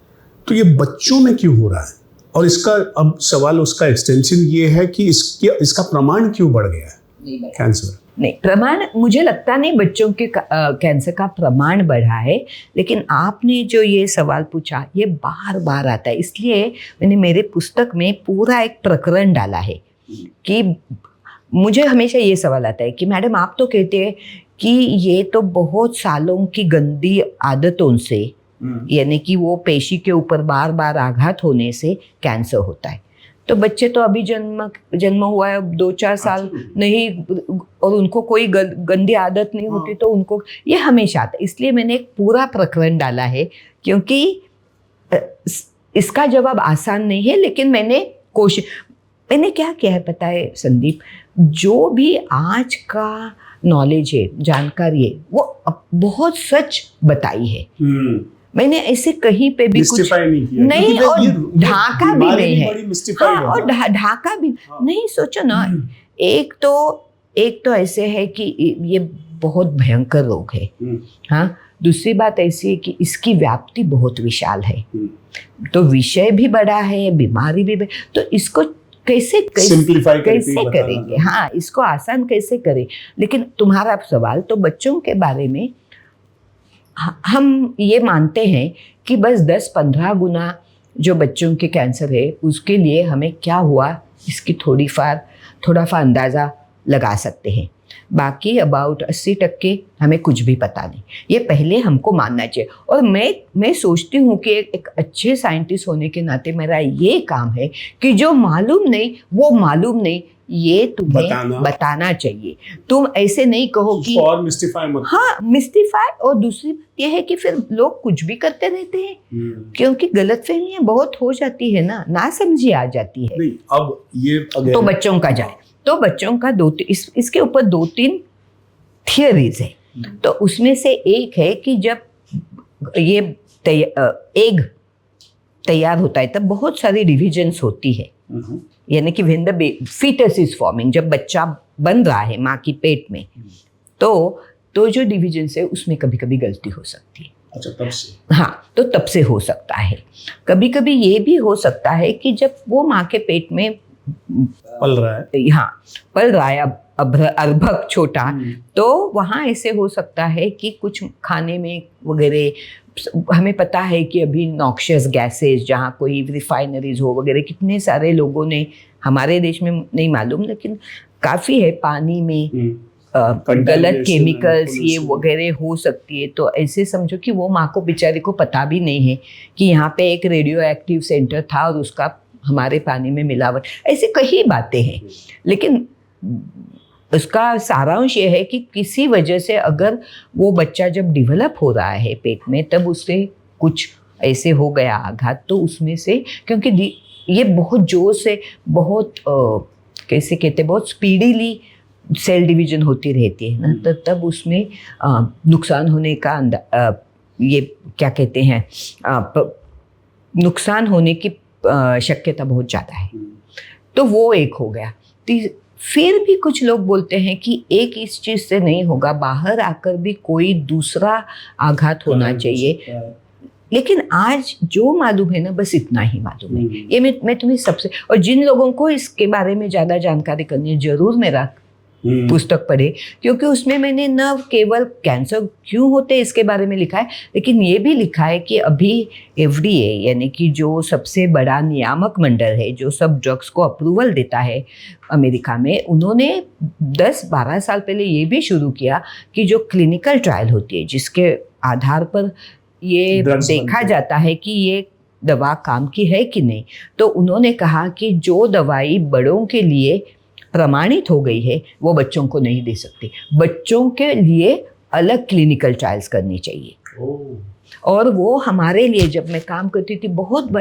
तो ये बच्चों में क्यों हो रहा है? और इसका अब सवाल, उसका एक्सटेंशन ये है कि इसका प्रमाण क्यों बढ़ गया है कैंसर? नहीं, प्रमाण मुझे लगता नहीं बच्चों के कैंसर का प्रमाण बढ़ा है। लेकिन आपने जो ये सवाल पूछा, ये बार बार आता है, इसलिए मैंने मेरे पुस्तक में पूरा एक प्रकरण डाला है कि मुझे हमेशा ये सवाल आता है कि मैडम आप तो कहते हैं कि ये तो बहुत सालों की गंदी आदतों से, यानी कि वो पेशी के ऊपर बार बार आघात होने से कैंसर होता है। तो बच्चे तो अभी जन्म हुआ है, 2-4 साल नहीं, और उनको कोई गंदी आदत नहीं होती, तो उनको ये हमेशा आता है। इसलिए मैंने एक पूरा प्रकरण डाला है, क्योंकि इसका जवाब आसान नहीं है। लेकिन मैंने क्या किया है पता है संदीप, जो भी आज का नॉलेज है, जानकारी है, वो बहुत सच बताई है। मैंने ऐसे कहीं पे भी कुछ नहीं, और ढाका भी नहीं है। हाँ, और ढाका भी नहीं। सोचो ना, एक तो ऐसे है कि ये बहुत भयंकर रोग है। हाँ, दूसरी बात ऐसी है कि इसकी व्याप्ति बहुत विशाल है, तो विषय भी बड़ा है, बीमारी भी तो इसको कैसे करेंगे? हाँ, इसको आसान कैसे करें? लेकिन तुम्हारा सवाल तो बच्चों के बारे में, हम ये मानते हैं कि बस 10-15 गुना जो बच्चों के कैंसर है, उसके लिए हमें क्या हुआ इसकी थोड़ा सा अंदाज़ा लगा सकते हैं। बाकी अबाउट 80% हमें कुछ भी पता नहीं। ये पहले हमको मानना चाहिए। और मैं सोचती हूँ कि एक अच्छे साइंटिस्ट होने के नाते मेरा ये काम है कि जो मालूम नहीं वो मालूम नहीं, ये तुम्हें बताना चाहिए। तुम ऐसे नहीं कहो कि और मिस्टिफाई मत। हाँ, मिस्टिफाई। और दूसरी बात ये है कि फिर लोग कुछ भी करते रहते हैं, क्योंकि गलतफहमियां बहुत हो जाती है ना समझी आ जाती है। नहीं, अब ये तो बच्चों का जाए तो बच्चों का इसके ऊपर 2-3 थियरीज है। तो उसमें से एक है कि जब ये एग तैयार होता है तब बहुत सारी डिविजन्स होती है, यानी कि when the foetus is forming, जब बच्चा बन रहा है माँ की पेट में, तो जो डिविजन्स है उसमें कभी कभी गलती हो सकती है। अच्छा, तब से? हाँ, तो तब से हो सकता है। कभी कभी ये भी हो सकता है कि जब वो माँ के पेट में पल रहा है अर्भक छोटा, तो वहाँ ऐसे हो सकता है कि कुछ खाने में वगैरह, हमें पता है कि अभी नॉक्शियस गैसेस, जहाँ कोई रिफाइनरीज हो वगैरह, कितने सारे लोगों ने, हमारे देश में नहीं मालूम लेकिन काफ़ी है, पानी में गलत केमिकल्स ये वगैरह हो सकती है। तो ऐसे समझो कि वो माँ को बेचारी को पता भी नहीं है कि यहाँ पे एक रेडियो एक्टिव सेंटर था और उसका हमारे पानी में मिलावट, ऐसे कई बातें हैं। लेकिन उसका सारांश ये है कि किसी वजह से अगर वो बच्चा जब डेवलप हो रहा है पेट में, तब उससे कुछ ऐसे हो गया आघात, तो उसमें से, क्योंकि ये बहुत जोर से, बहुत कैसे कहते, बहुत स्पीडीली सेल डिवीजन होती रहती है ना, तो तब उसमें नुकसान होने का ये क्या कहते हैं, नुकसान होने की शक्यता बहुत ज़्यादा है। तो वो एक हो गया। फिर भी कुछ लोग बोलते हैं कि एक इस चीज़ से नहीं होगा, बाहर आकर भी कोई दूसरा आघात होना चाहिए। लेकिन आज जो मालूम है ना, बस इतना ही मालूम है। ये मैं तुम्हें सबसे, और जिन लोगों को इसके बारे में ज़्यादा जानकारी करनी है, जरूर मेरा पुस्तक पढ़े, क्योंकि उसमें मैंने न केवल कैंसर क्यों होते हैं इसके बारे में लिखा है, लेकिन ये भी लिखा है कि अभी FDA यानी कि जो सबसे बड़ा नियामक मंडल है, जो सब ड्रग्स को अप्रूवल देता है अमेरिका में, उन्होंने 10-12 साल पहले ये भी शुरू किया कि जो क्लिनिकल ट्रायल होती है, जिसके आधार पर ये देखा जाता है कि ये दवा काम की है कि नहीं, तो उन्होंने कहा कि जो दवाई बड़ों के लिए प्रमाणित हो गई है वो बच्चों को नहीं दे सकते, बच्चों के लिए अलग क्लिनिकल ट्रायल्स करनी चाहिए। और वो हमारे लिए, जब मैं काम करती थी, बहुत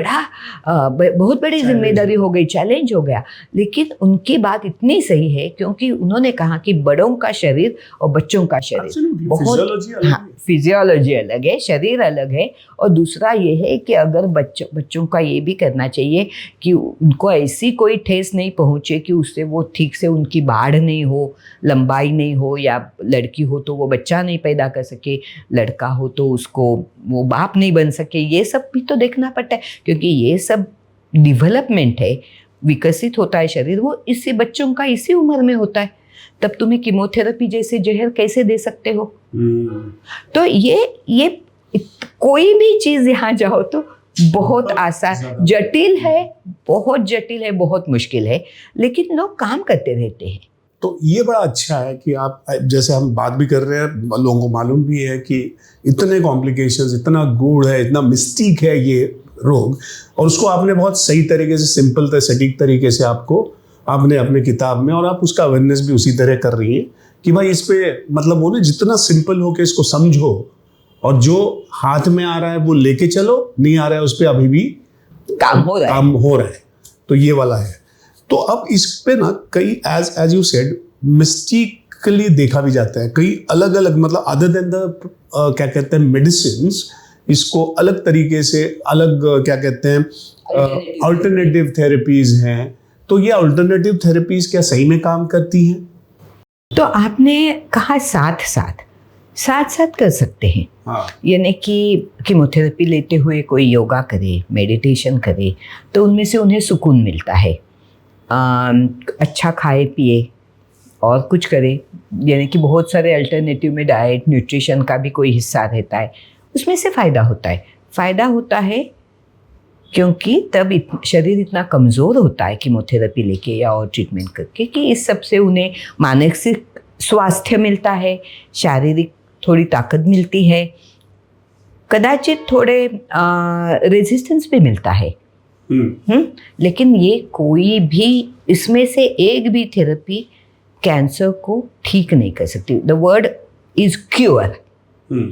बड़ी जिम्मेदारी हो गई, चैलेंज हो गया। लेकिन उनकी बात इतनी सही है, क्योंकि उन्होंने कहा कि बड़ों का शरीर और बच्चों का शरीर बहुत, फिजियोलॉजी अलग है, शरीर अलग है। और दूसरा ये है कि अगर बच्चों का ये भी करना चाहिए कि उनको ऐसी कोई ठेस नहीं पहुँचे कि उससे वो ठीक से उनकी बाढ़ नहीं हो, लंबाई नहीं हो, या लड़की हो तो वो बच्चा नहीं पैदा कर सके, लड़का हो तो उसको वो बाप नहीं बन सके। ये सब भी तो देखना पड़ता है, क्योंकि ये सब डेवलपमेंट है, विकसित होता है शरीर, वो इसी बच्चों का इसी उम्र में होता है। तब तुम्हें कीमोथेरेपी जैसे जहर कैसे दे सकते हो? तो ये कोई भी चीज़ यहाँ जाओ तो बहुत आसान, जटिल है, बहुत जटिल है, बहुत मुश्किल है, लेकिन लोग काम करते रहते हैं। तो ये बड़ा अच्छा है कि आप, जैसे हम बात भी कर रहे हैं, लोगों को मालूम भी है कि इतने कॉम्प्लिकेशंस, इतना गूढ़ है, इतना मिस्टीक है ये रोग, और उसको आपने बहुत सही तरीके से, सिंपल सटीक तरीके से आपने अपने किताब में, और आप उसका अवेयरनेस भी उसी तरह कर रही हैं कि भाई इस पे मतलब वो ना जितना सिंपल हो के इसको समझो, और जो हाथ में आ रहा है वो लेके चलो, नहीं आ रहा है उस पर अभी भी काम हो रहा है। तो ये वाला है। तो अब इस पे ना कई एज यू सेड मिस्टिकली देखा भी जाता है, कई अलग अलग, मतलब अदर देन द क्या कहते हैं मेडिसिन्स, इसको अलग तरीके से, अलग क्या कहते हैं अल्टरनेटिव थेरेपीज हैं। तो ये अल्टरनेटिव थेरेपीज क्या सही में काम करती हैं? तो आपने कहा साथ साथ कर सकते हैं। हाँ। यानी कि कीमोथेरेपी लेते हुए कोई योगा करे, मेडिटेशन करे, तो उनमें से उन्हें सुकून मिलता है। अच्छा खाए पिए और कुछ करे, यानी कि बहुत सारे अल्टरनेटिव में डाइट, न्यूट्रिशन का भी कोई हिस्सा रहता है, उसमें से फ़ायदा होता है क्योंकि तब शरीर इतना कमज़ोर होता है कीमोथेरेपी लेके या और ट्रीटमेंट करके, कि इस सब से उन्हें मानसिक स्वास्थ्य मिलता है, शारीरिक थोड़ी ताकत मिलती है, कदाचित थोड़े रेजिस्टेंस भी मिलता है। लेकिन ये कोई भी, इसमें से एक भी थेरेपी कैंसर को ठीक नहीं कर सकती। The word is cure,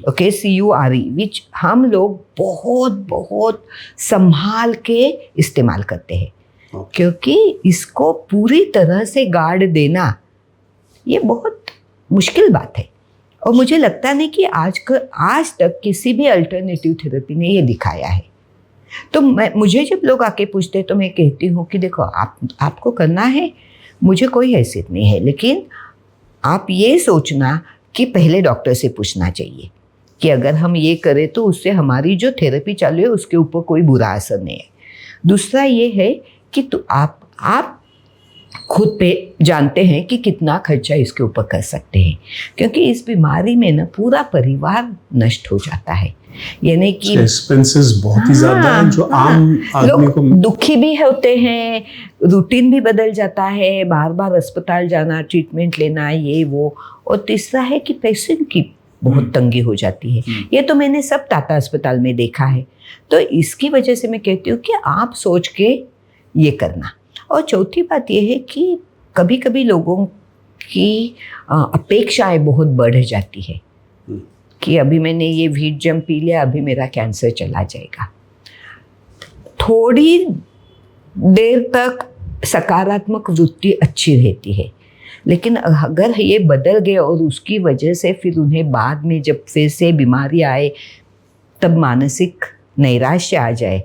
okay, CURE, विच हम लोग बहुत संभाल के इस्तेमाल करते हैं, क्योंकि इसको पूरी तरह से गार्ड देना ये बहुत मुश्किल बात है। और मुझे लगता नहीं कि आज तक किसी भी अल्टरनेटिव थेरेपी ने ये दिखाया है। तो मुझे जब लोग आके पूछते हैं तो मैं कहती हूँ कि देखो, आपको करना है, मुझे कोई हैसियत नहीं है, लेकिन आप ये सोचना कि पहले डॉक्टर से पूछना चाहिए कि अगर हम ये करें तो उससे हमारी जो थेरेपी चालू है उसके ऊपर कोई बुरा असर नहीं है। दूसरा ये है कि आप खुद पे जानते हैं कि कितना खर्चा इसके ऊपर कर सकते हैं, क्योंकि इस बीमारी में ना पूरा परिवार नष्ट हो जाता है। यानी कि एक्सपेंसेस बहुत ही ज्यादा हैं, जो आम आदमी को दुखी भी होते हैं, रूटीन भी बदल जाता है, बार बार अस्पताल जाना, ट्रीटमेंट लेना, ये वो। और तीसरा है कि पैसे की बहुत तंगी हो जाती है। ये तो मैंने सब टाटा अस्पताल में देखा है। तो इसकी वजह से मैं कहती हूँ कि आप सोच के ये करना। और चौथी बात यह है कि कभी कभी लोगों की अपेक्षाएं बहुत बढ़ जाती है कि अभी मैंने ये व्हीट जम पी लिया, अभी मेरा कैंसर चला जाएगा। थोड़ी देर तक सकारात्मक वृत्ति अच्छी रहती है, लेकिन अगर ये बदल गए और उसकी वजह से फिर उन्हें बाद में जब फिर से बीमारी आए तब मानसिक नैराश्य आ जाए,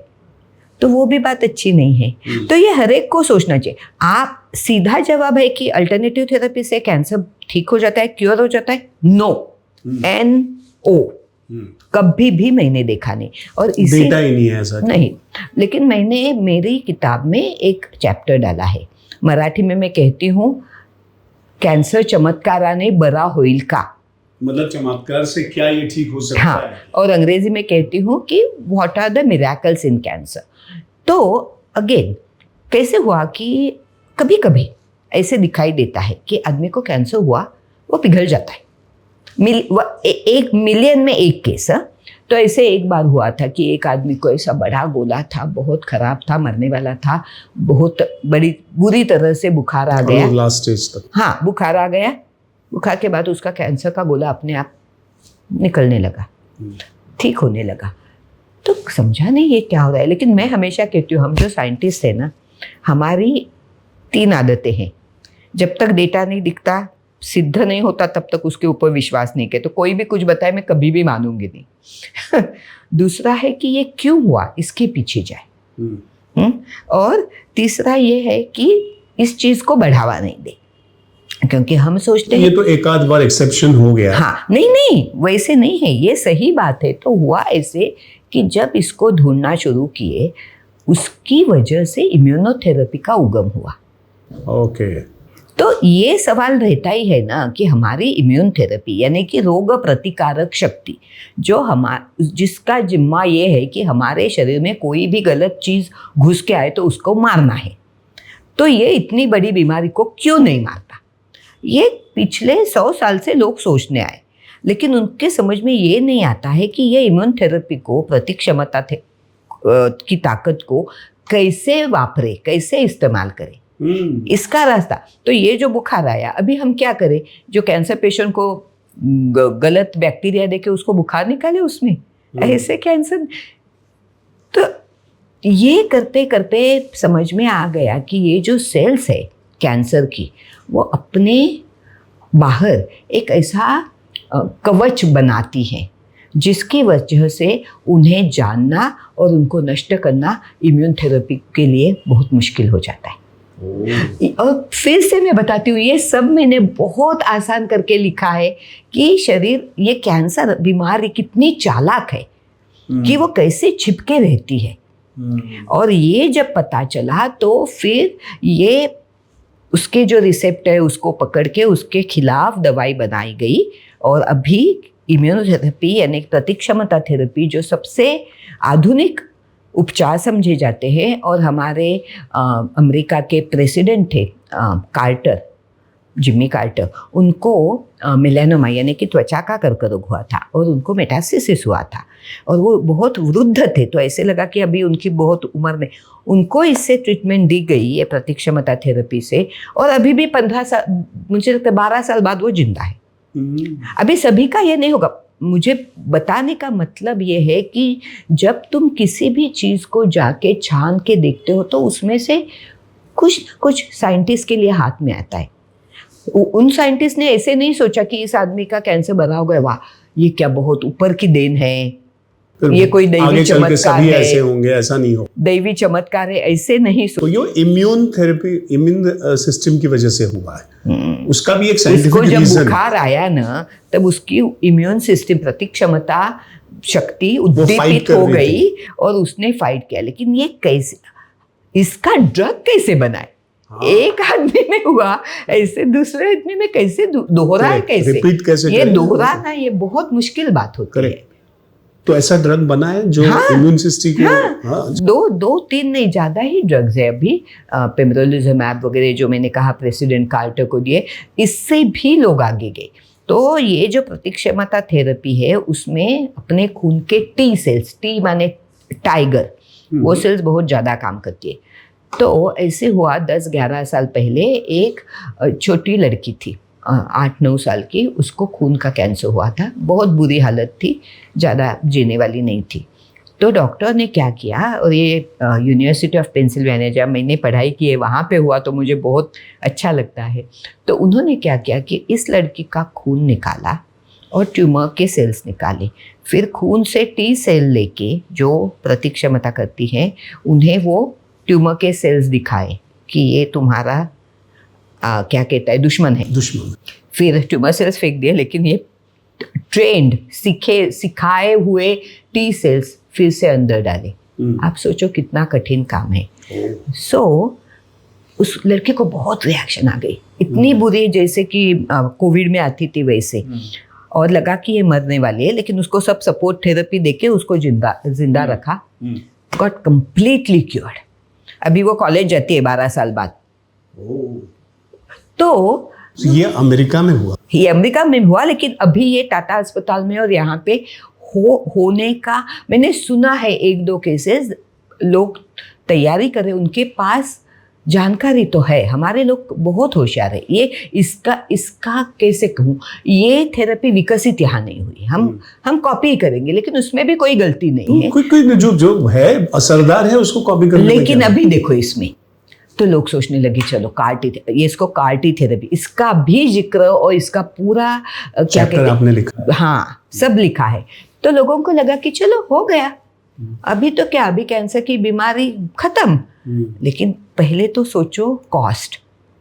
तो वो भी बात अच्छी नहीं है। तो ये हर एक को सोचना चाहिए। आप सीधा जवाब है कि अल्टरनेटिव थेरेपी से कैंसर ठीक हो जाता है, क्योर हो जाता है, नो, NO, कभी भी मैंने देखा नहीं। और इसी डेटा ही नहीं है ऐसा नहीं, लेकिन मैंने मेरी किताब में एक चैप्टर डाला है, मराठी में मैं कहती हूँ कैंसर चमत्काराने बरा होईल का। मतलब चमत्कार से क्या ये ठीक हो सकता हाँ, है? और अंग्रेजी में कहती हूँ कि what are the miracles in cancer. तो अगेन कैसे हुआ कि कभी कभी ऐसे दिखाई देता है कि आदमी को कैंसर हुआ, वो पिघल जाता है। 1 मिलियन में एक केस। तो ऐसे एक बार हुआ था कि एक आदमी को ऐसा बड़ा गोला था, बहुत खराब था, मरने वाला था, बहुत बड़ी बुरी तरह से बुखार आ गया, लास्ट स्टेज तक। हाँ, बुखार आ गया। बुखार के बाद उसका कैंसर का गोला अपने आप निकलने लगा, ठीक होने लगा। तो समझा नहीं ये क्या हो रहा है। लेकिन मैं हमेशा कहती हूँ, हम जो साइंटिस्ट हैं ना, हमारी 3 आदतें हैं। जब तक डेटा नहीं दिखता, सिद्ध नहीं होता, तब तक उसके ऊपर विश्वास नहीं किया। तो कोई भी कुछ बताए मैं कभी भी मानूंगी नहीं। दूसरा है कि ये क्यों हुआ, इसके पीछे जाए। और तीसरा ये है कि इस चीज को बढ़ावा नहीं दे, क्योंकि हम सोचते हैं ये तो एक आध बार एक्सेप्शन हो गया। हाँ, नहीं वैसे नहीं है, ये सही बात है। तो हुआ ऐसे कि जब इसको ढूंढना शुरू किए, उसकी वजह से इम्यूनोथेरेपी का उगम हुआ। ओके। तो ये सवाल रहता ही है ना कि हमारी इम्यून थेरेपी यानी कि रोग प्रतिकारक शक्ति, जो जिसका जिम्मा ये है कि हमारे शरीर में कोई भी गलत चीज़ घुस के आए तो उसको मारना है, तो ये इतनी बड़ी बीमारी को क्यों नहीं मारता? ये पिछले 100 साल से लोग सोचने आए, लेकिन उनके समझ में ये नहीं आता है कि ये इम्यून थेरेपी को, प्रतिक्षमता की ताकत को कैसे वापरे, कैसे इस्तेमाल करें, इसका रास्ता। तो ये जो बुखार आया, अभी हम क्या करें? जो कैंसर पेशेंट को गलत बैक्टीरिया देके उसको बुखार निकाले उसमें, ऐसे कैंसर। तो ये करते करते समझ में आ गया कि ये जो सेल्स है कैंसर की, वो अपने बाहर एक ऐसा कवच बनाती हैं जिसकी वजह से उन्हें जानना और उनको नष्ट करना इम्यून थेरेपी के लिए बहुत मुश्किल हो जाता है। और फिर से मैं बताती हूँ, ये सब मैंने बहुत आसान करके लिखा है कि शरीर, ये कैंसर बीमारी कितनी चालाक है कि वो कैसे छिपके रहती है। और ये जब पता चला तो फिर ये उसके जो रिसेप्टर है उसको पकड़ के उसके खिलाफ दवाई बनाई गई। और अभी इम्यूनोथेरेपी यानी प्रतिक्षमता थेरेपी जो सबसे आधुनिक उपचार समझे जाते हैं, और हमारे अमेरिका के प्रेसिडेंट थे कार्टर, जिम्मी कार्टर, उनको मेलानोमा यानी कि त्वचा का कर्करोग हुआ था और उनको मेटास्टेसिस हुआ था और वो बहुत वृद्ध थे, तो ऐसे लगा कि अभी उनकी बहुत उम्र नहीं, उनको इससे ट्रीटमेंट दी गई ये प्रतिक्षमता थेरेपी से, और अभी भी 15 साल, मुझे लगता है 12 साल बाद वो जिंदा है। अभी सभी का ये नहीं होगा। मुझे बताने का मतलब ये है कि जब तुम किसी भी चीज़ को जाके छान के देखते हो तो उसमें से कुछ साइंटिस्ट के लिए हाथ में आता है। उन साइंटिस्ट ने ऐसे नहीं सोचा कि इस आदमी का कैंसर बना हो गया, वाह ये क्या बहुत ऊपर की देन है, ये कोई दैवी चमत्कार है, ऐसे होंगे, ऐसा नहीं हो, दैवी चमत्कार है, ऐसे नहीं तो ये इम्यून थेरेपी, इम्यून सिस्टम की वजह से हुआ है। उसका भी एक साइंटिफिक रीजन है। जब बुखार आया ना, तब उसकी इम्यून सिस्टम, प्रतिक्षमता शक्ति उद्दीपित हो गई और उसने फाइट किया। लेकिन ये कैसे, इसका ड्रग कैसे बनाए? एक आदमी में हुआ, ऐसे दूसरे आदमी में कैसे दोहरा है, कैसे रिपीट कैसे? ये दोहराना ये बहुत मुश्किल बात होती है। तो ऐसा ड्रग बना है जो इम्यून सिस्टम के दो तीन नहीं, ज्यादा ही ड्रग्स है अभी, पेम्ब्रोलिज़ुमैब वगैरह जो मैंने कहा प्रेसिडेंट कार्टर को दिए, इससे भी लोग आगे गए। तो ये जो प्रतिक्षमता थेरेपी है उसमें अपने खून के टी सेल्स, टी माने टाइगर, वो सेल्स बहुत ज़्यादा काम करती है। तो ऐसे हुआ 10-11 साल पहले, एक छोटी लड़की थी 8-9 साल की, उसको खून का कैंसर हुआ था, बहुत बुरी हालत थी, ज़्यादा जीने वाली नहीं थी। तो डॉक्टर ने क्या किया, और ये यूनिवर्सिटी ऑफ पेंसिल्वेनिया, जब मैंने पढ़ाई की है वहाँ पे हुआ तो मुझे बहुत अच्छा लगता है। तो उन्होंने क्या किया कि इस लड़की का खून निकाला और ट्यूमर के सेल्स निकाले, फिर खून से टी सेल लेके जो प्रतिक्षमता करती हैं उन्हें वो ट्यूमर के सेल्स दिखाए कि ये तुम्हारा क्या कहता है, दुश्मन है। दुश्मन। फिर ट्यूमर सेल्स फेंक दिए, लेकिन ये ट्रेंड सिखाए हुए टी सेल्स फिर से अंदर डाले। आप सोचो कितना कठिन काम है। उस लड़के को बहुत रिएक्शन आ गई, इतनी बुरी जैसे कि कोविड में आती थी वैसे, और लगा कि ये मरने वाली है, लेकिन उसको सब सपोर्ट थेरेपी देके उसको जिंदा रखा। Got completely cured. अभी वो कॉलेज जाती है 12 साल बाद। तो ये अमेरिका में हुआ? ये अमेरिका में हुआ, लेकिन अभी ये टाटा अस्पताल में और यहाँ पे होने का मैंने सुना है। 1-2 केसेस लोग तैयारी करें, उनके पास जानकारी तो है। हमारे लोग बहुत होशियार है। ये इसका कैसे कहूँ, ये थेरेपी विकसित यहाँ नहीं हुई। हम कॉपी करेंगे, लेकिन उसमें भी कोई गलती नहीं है। कोई जो है असरदार है उसको कॉपी करने। लेकिन अभी देखो इसमें तो लोग सोचने लगे चलो ये इसको कार्टी थेरेपी, इसका भी जिक्र और इसका पूरा क्या कहते हैं आपने लिखा? हाँ, सब लिखा है। तो लोगों को लगा कि चलो हो गया, अभी तो क्या, अभी कैंसर की बीमारी खत्म। लेकिन पहले तो सोचो कॉस्ट,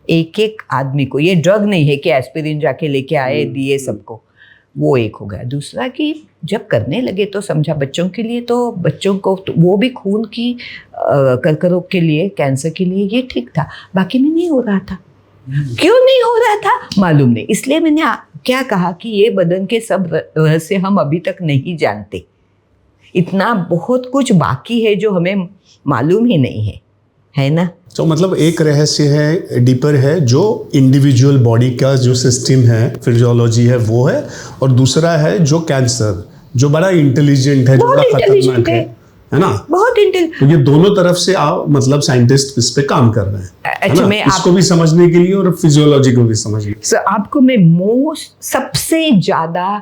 एक आदमी को, ये ड्रग नहीं है कि एस्पिरिन जाके लेके आए दिए सबको, वो एक हो गया। दूसरा कि जब करने लगे तो समझा बच्चों के लिए, तो बच्चों को तो वो भी खून की कर्करोग के लिए, कैंसर के लिए ये ठीक था, बाकी में नहीं हो रहा था। क्यों नहीं हो रहा था मालूम नहीं। इसलिए मैंने क्या कहा कि ये बदन के सब रहस्य हम अभी तक नहीं जानते। इतना बहुत कुछ बाकी है जो हमें मालूम ही नहीं है ना। तो मतलब एक रहस्य है, डीपर है, जो इंडिविजुअल बॉडी का जो सिस्टम है, फिजियोलॉजी है वो है, और दूसरा है जो कैंसर, जो बड़ा इंटेलिजेंट है, जो बड़ा खतरनाक है ना, बहुत इंटेलिजेंट। तो ये दोनों तरफ से आप मतलब साइंटिस्ट इस पे काम कर रहे हैं। अच्छा, मैं इसको भी समझने के लिए और फिजियोलॉजी को भी समझने के लिए। आपको मैं सबसे ज्यादा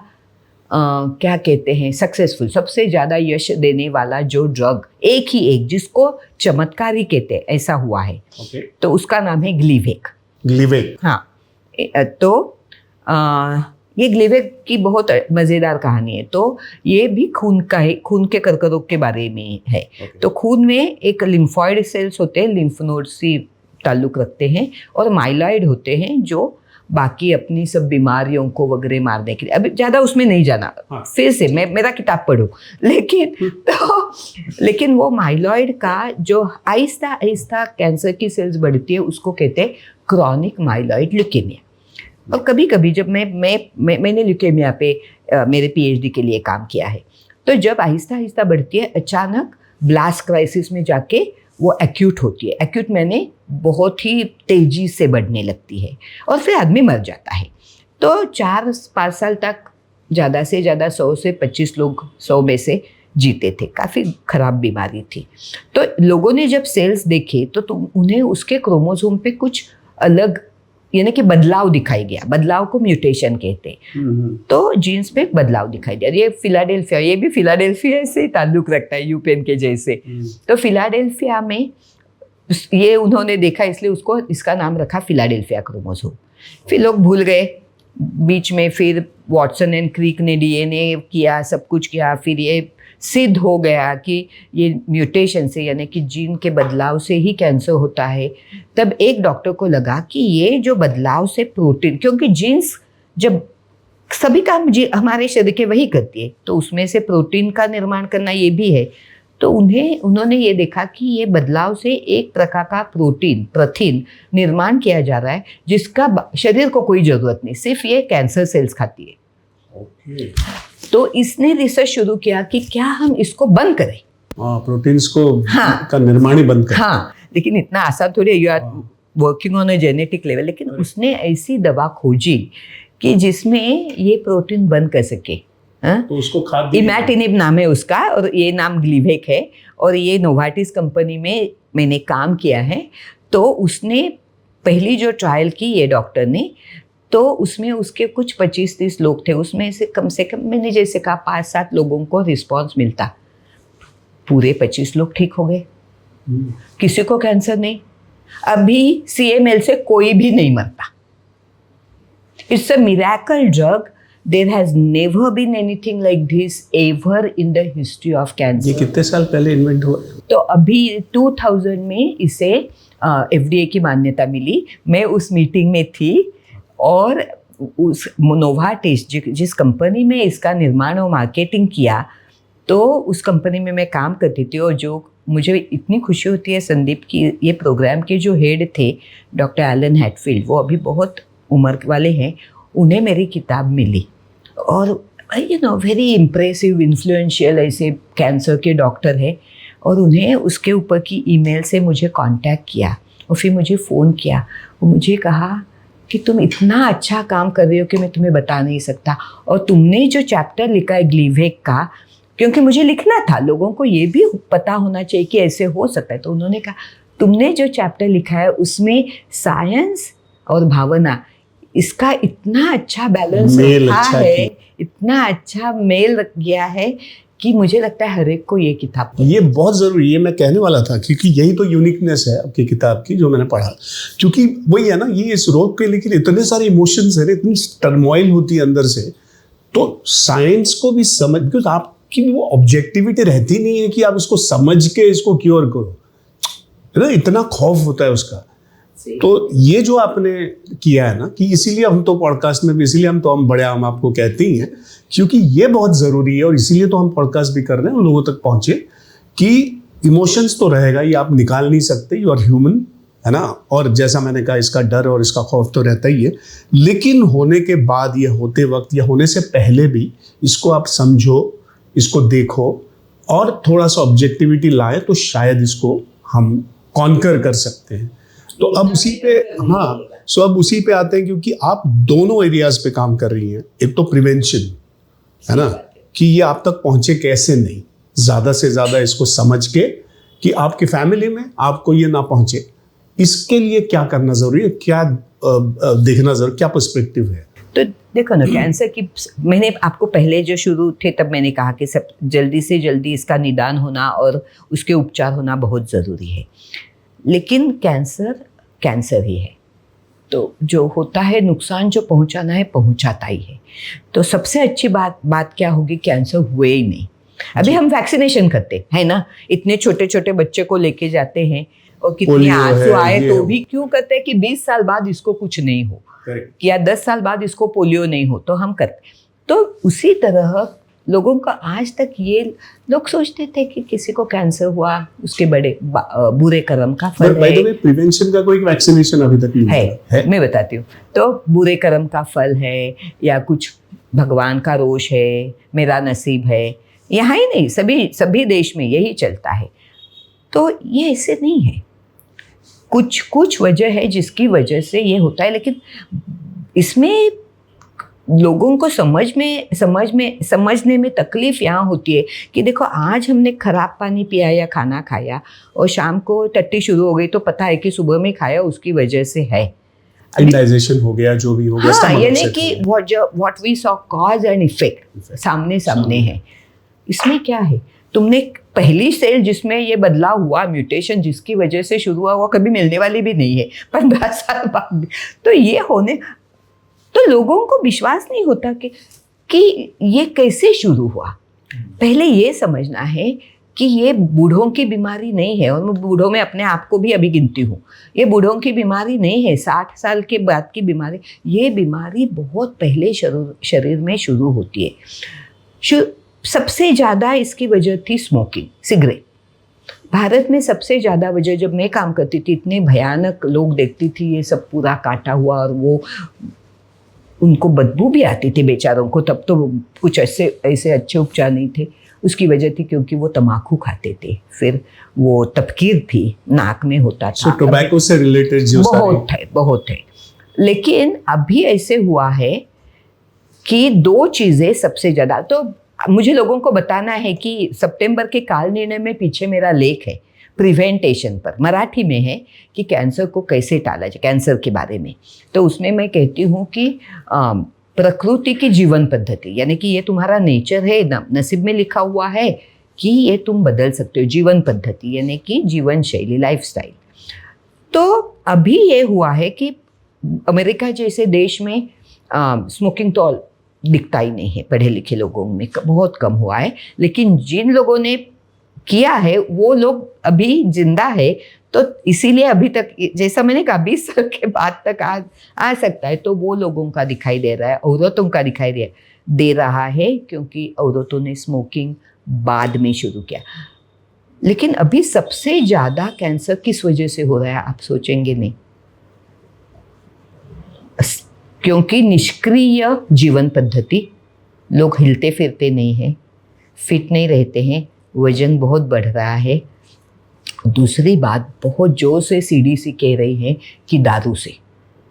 क्या कहते हैं सक्सेसफुल, सबसे ज्यादा यश देने वाला जो ड्रग, एक जिसको चमत्कारी कहते हैं, ऐसा हुआ है। तो उसका नाम है ग्लीवेक। हाँ, तो ये ग्लीवेक की बहुत मज़ेदार कहानी है। तो ये भी खून का है, खून के कर्करोग के बारे में है। तो खून में एक लिम्फॉइड सेल्स होते हैं, लिम्फ नोड से ताल्लुक रखते हैं, और माइलॉइड होते हैं जो बाकी अपनी सब बीमारियों को वगैरह मारने के लिए। अभी ज़्यादा उसमें नहीं जाना। हाँ। फिर से मेरा किताब पढ़ो। लेकिन वो माइलॉइड का जो आहिस्ता आहिस्ता कैंसर की सेल्स बढ़ती है, उसको कहते हैं क्रॉनिक माइलॉइड ल्यूकेमिया। और कभी कभी जब मैंने ल्यूकेमिया पे मेरे PhD के लिए काम किया है, तो जब आहिस्ता आहिस्ता बढ़ती है, अचानक ब्लास्ट क्राइसिस में जाके वो एक्यूट होती है। एक्यूट मैंने बहुत ही तेजी से बढ़ने लगती है, और फिर आदमी मर जाता है। तो 4-5 साल तक ज़्यादा से ज़्यादा 100 से 25 लोग 100 में से जीते थे। काफ़ी ख़राब बीमारी थी। तो लोगों ने जब सेल्स देखे तो उन्हें उसके क्रोमोसोम पे कुछ अलग, यानी कि बदलाव दिखाई गया। बदलाव को म्यूटेशन कहते हैं। तो जीन्स पे बदलाव दिखाई दिया। ये फिलाडेल्फिया, ये भी फिलाडेल्फिया से ताल्लुक रखता है, यूपेन के जैसे। तो फिलाडेल्फिया में ये उन्होंने देखा, इसलिए उसको इसका नाम रखा फिलाडेल्फिया क्रोमोसोम। फिर लोग भूल गए बीच में, फिर वॉटसन एंड क्रीक ने DNA किया, सब कुछ किया, फिर ये सिद्ध हो गया कि ये म्यूटेशन से, यानी कि जीन के बदलाव से ही कैंसर होता है। तब एक डॉक्टर को लगा कि ये जो बदलाव से प्रोटीन, क्योंकि जीन्स जब सभी काम हमारे शरीर के वही करती है, तो उसमें से प्रोटीन का निर्माण करना ये भी है। तो उन्होंने ये देखा कि ये बदलाव से एक प्रकार का प्रथिन निर्माण किया जा रहा है, जिसका शरीर को कोई जरूरत नहीं, सिर्फ ये कैंसर सेल्स खाती है। तो इसने रिसर्च शुरू किया कि क्या हम इसको बंद करें, प्रोटीन्स को, हाँ, का निर्माण ही बंद करें। हाँ, लेकिन इतना आसान थोड़ी, you are working on a genetic level. लेकिन उसने ऐसी दवा खोजी कि जिसमें ये प्रोटीन बंद कर सके। तो उसको खाद्य इमैटिनिब नाम है उसका, और ये नाम ग्लीवेक है, और ये नोवार्टिस कंपनी में मैंने काम किया है। तो उसने पहली जो ट्रायल की ये डॉक्टर ने, तो उसमें उसके कुछ 25-30 लोग थे, उसमें से कम मैंने जैसे कहा 5-7 लोगों को रिस्पॉन्स मिलता, पूरे 25 लोग ठीक हो गए, किसी को कैंसर नहीं। अभी CML से कोई भी नहीं मरता। It's a miracle drug. There has never been anything like this ever in the history of cancer. ये कितने साल पहले इन्वेंट हुआ? तो अभी 2000 में इसे FDA की मान्यता मिली। मैं उस मीटिंग में थी, और उस नोवार्टिस जिस कंपनी में इसका निर्माण और मार्केटिंग किया, तो उस कंपनी में मैं काम करती थी। और जो मुझे इतनी खुशी होती है संदीप की, ये प्रोग्राम के जो हेड थे डॉक्टर एलन हैटफील्ड, वो अभी बहुत उम्र वाले हैं, उन्हें मेरी किताब मिली। और वेरी इम्प्रेसिव, इन्फ्लुएंशियल ऐसे कैंसर के डॉक्टर हैं, और उन्हें उसके ऊपर की ईमेल से मुझे कांटेक्ट किया और फिर मुझे फ़ोन किया। वो मुझे कहा कि तुम इतना अच्छा काम कर रहे हो कि मैं तुम्हें बता नहीं सकता, और तुमने जो चैप्टर लिखा है ग्लीवेक का, क्योंकि मुझे लिखना था, लोगों को ये भी पता होना चाहिए कि ऐसे हो सकता है, तो उन्होंने कहा तुमने जो चैप्टर लिखा है उसमें साइंस और भावना, इसका इतना अच्छा बैलेंस रखा है, इतना अच्छा मेल रख गया है कि मुझे लगता है हर एक को ये किताब ये बहुत ज़रूरी है। मैं कहने वाला था क्योंकि यही तो यूनिकनेस है आपकी किताब की जो मैंने पढ़ा, क्योंकि वही है ना, ये इस रोग के लेकिन इतने सारे इमोशंस है, इतनी टर्मोइल होती है अंदर से, तो साइंस को भी समझ, बिकॉज आपकी वो ऑब्जेक्टिविटी रहती नहीं है कि आप इसको समझ के इसको क्योर करो, है ना, इतना खौफ होता है उसका। तो ये जो आपने किया है ना, कि इसीलिए हम तो पॉडकास्ट में भी, इसीलिए हम बड़े हम आपको कहते ही हैं, क्योंकि ये बहुत ज़रूरी है, और इसीलिए तो हम पॉडकास्ट भी कर रहे हैं, उन लोगों तक पहुँचे कि इमोशंस तो रहेगा, ये आप निकाल नहीं सकते, यू आर ह्यूमन, है ना। और जैसा मैंने कहा, इसका डर और इसका खौफ तो रहता ही है, लेकिन होने के बाद, ये होते वक्त या होने से पहले भी इसको आप समझो, इसको देखो और थोड़ा सा ऑब्जेक्टिविटी लाए, तो शायद इसको हम कॉन्कर कर सकते हैं। तो अब उसी पे, हाँ, सो अब उसी पे आते हैं, क्योंकि आप दोनों एरियाज पे काम कर रही हैं। एक तो प्रिवेंशन, है ना, कि ये आप तक पहुंचे कैसे नहीं, ज़्यादा से ज़्यादा इसको समझ के कि आपकी फैमिली में आपको ये ना पहुंचे, इसके लिए क्या करना ज़रूरी है, क्या देखना ज़रूरी, क्या पर्सपेक्टिव है। तो देखो ना, कैंसर की, मैंने आपको पहले जो शुरू थे तब मैंने कहा कि सब जल्दी से जल्दी इसका निदान होना और उसके उपचार होना बहुत ज़रूरी है, लेकिन कैंसर ही है, तो जो होता है, नुकसान जो पहुंचाना है पहुंचाता ही है। तो सबसे अच्छी बात क्या होगी, कैंसर हुए ही नहीं। अभी हम वैक्सीनेशन करते हैं ना, इतने छोटे छोटे बच्चे को लेके जाते हैं, और कितने आंसू आए तो भी क्यों करते हैं कि 20 साल बाद इसको कुछ नहीं हो, या 10 साल बाद इसको पोलियो नहीं हो, तो हम करते। तो उसी तरह लोगों का आज तक ये लोग सोचते थे कि किसी को कैंसर हुआ उसके बड़े बुरे कर्म का फल है। बाय द वे, प्रिवेंशन का कोई वैक्सीनेशन अभी तक नहीं है। मैं बताती हूँ, तो बुरे कर्म का फल है, या कुछ भगवान का रोष है, मेरा नसीब है, यहाँ ही नहीं, सभी देश में यही चलता है। तो ये ऐसे नहीं है, कुछ वजह है जिसकी वजह से ये होता है, लेकिन इसमें लोगों को समझने में तकलीफ यहाँ होती है कि देखो, आज हमने खराब पानी पिया या खाना खाया और शाम को टट्टी शुरू हो गई, तो पता है कि सुबह में खाया उसकी वजह से है, इंडाइजेशन हो गया, जो भी हो गया। हाँ, यानी कि what we saw cause and effect सामने है। इसमें क्या है, तुमने पहली सेल जिसमें ये बदलाव हुआ, म्यूटेशन जिसकी वजह से शुरू हुआ, वो कभी मिलने वाली भी नहीं है 15 साल बाद। तो ये होने, तो लोगों को विश्वास नहीं होता कि ये कैसे शुरू हुआ। पहले ये समझना है कि ये बूढ़ों की बीमारी नहीं है, और मैं बूढ़ों में अपने आप को भी अभी गिनती हूँ। ये बूढ़ों की बीमारी नहीं है, 60 साल के बाद की बीमारी। ये बीमारी बहुत पहले शरीर में शुरू होती है। सबसे ज़्यादा इसकी वजह थी स्मोकिंग, सिगरेट। भारत में सबसे ज़्यादा वजह, जब मैं काम करती थी, इतने भयानक लोग देखती थी, ये सब पूरा काटा हुआ, और वो उनको बदबू भी आती थी बेचारों को। तब तो कुछ ऐसे अच्छे उपचार नहीं थे। उसकी वजह थी क्योंकि वो तम्बाकू खाते थे, फिर वो तपकीर थी, नाक में होता था। टोबैको से रिलेटेड जो बहुत है। लेकिन अभी ऐसे हुआ है कि 2 चीज़ें सबसे ज़्यादा, तो मुझे लोगों को बताना है कि सितंबर के काल निर्णय में पीछे मेरा लेख है प्रिवेंटेशन पर, मराठी में है, कि कैंसर को कैसे टाला जाए, कैंसर के बारे में। तो उसमें मैं कहती हूँ कि प्रकृति की जीवन पद्धति, यानी कि ये तुम्हारा नेचर है, नसीब में लिखा हुआ है कि ये तुम बदल सकते हो। जीवन पद्धति यानी कि जीवन शैली, लाइफस्टाइल। तो अभी ये हुआ है कि अमेरिका जैसे देश में स्मोकिंग तो दिखता ही नहीं है, पढ़े लिखे लोगों में बहुत कम हुआ है, लेकिन जिन लोगों ने किया है वो लोग अभी जिंदा है, तो इसीलिए अभी तक, जैसा मैंने कहा 20 साल के बाद तक आ सकता है, तो वो लोगों का दिखाई दे रहा है, औरतों का दिखाई दे रहा है, क्योंकि औरतों ने स्मोकिंग बाद में शुरू किया। लेकिन अभी सबसे ज़्यादा कैंसर किस वजह से हो रहा है आप सोचेंगे नहीं? क्योंकि निष्क्रिय जीवन पद्धति, लोग हिलते फिरते नहीं हैं, फिट नहीं रहते हैं, वजन बहुत बढ़ रहा है। दूसरी बात, बहुत जोर से CDC कह रही है कि दारू से,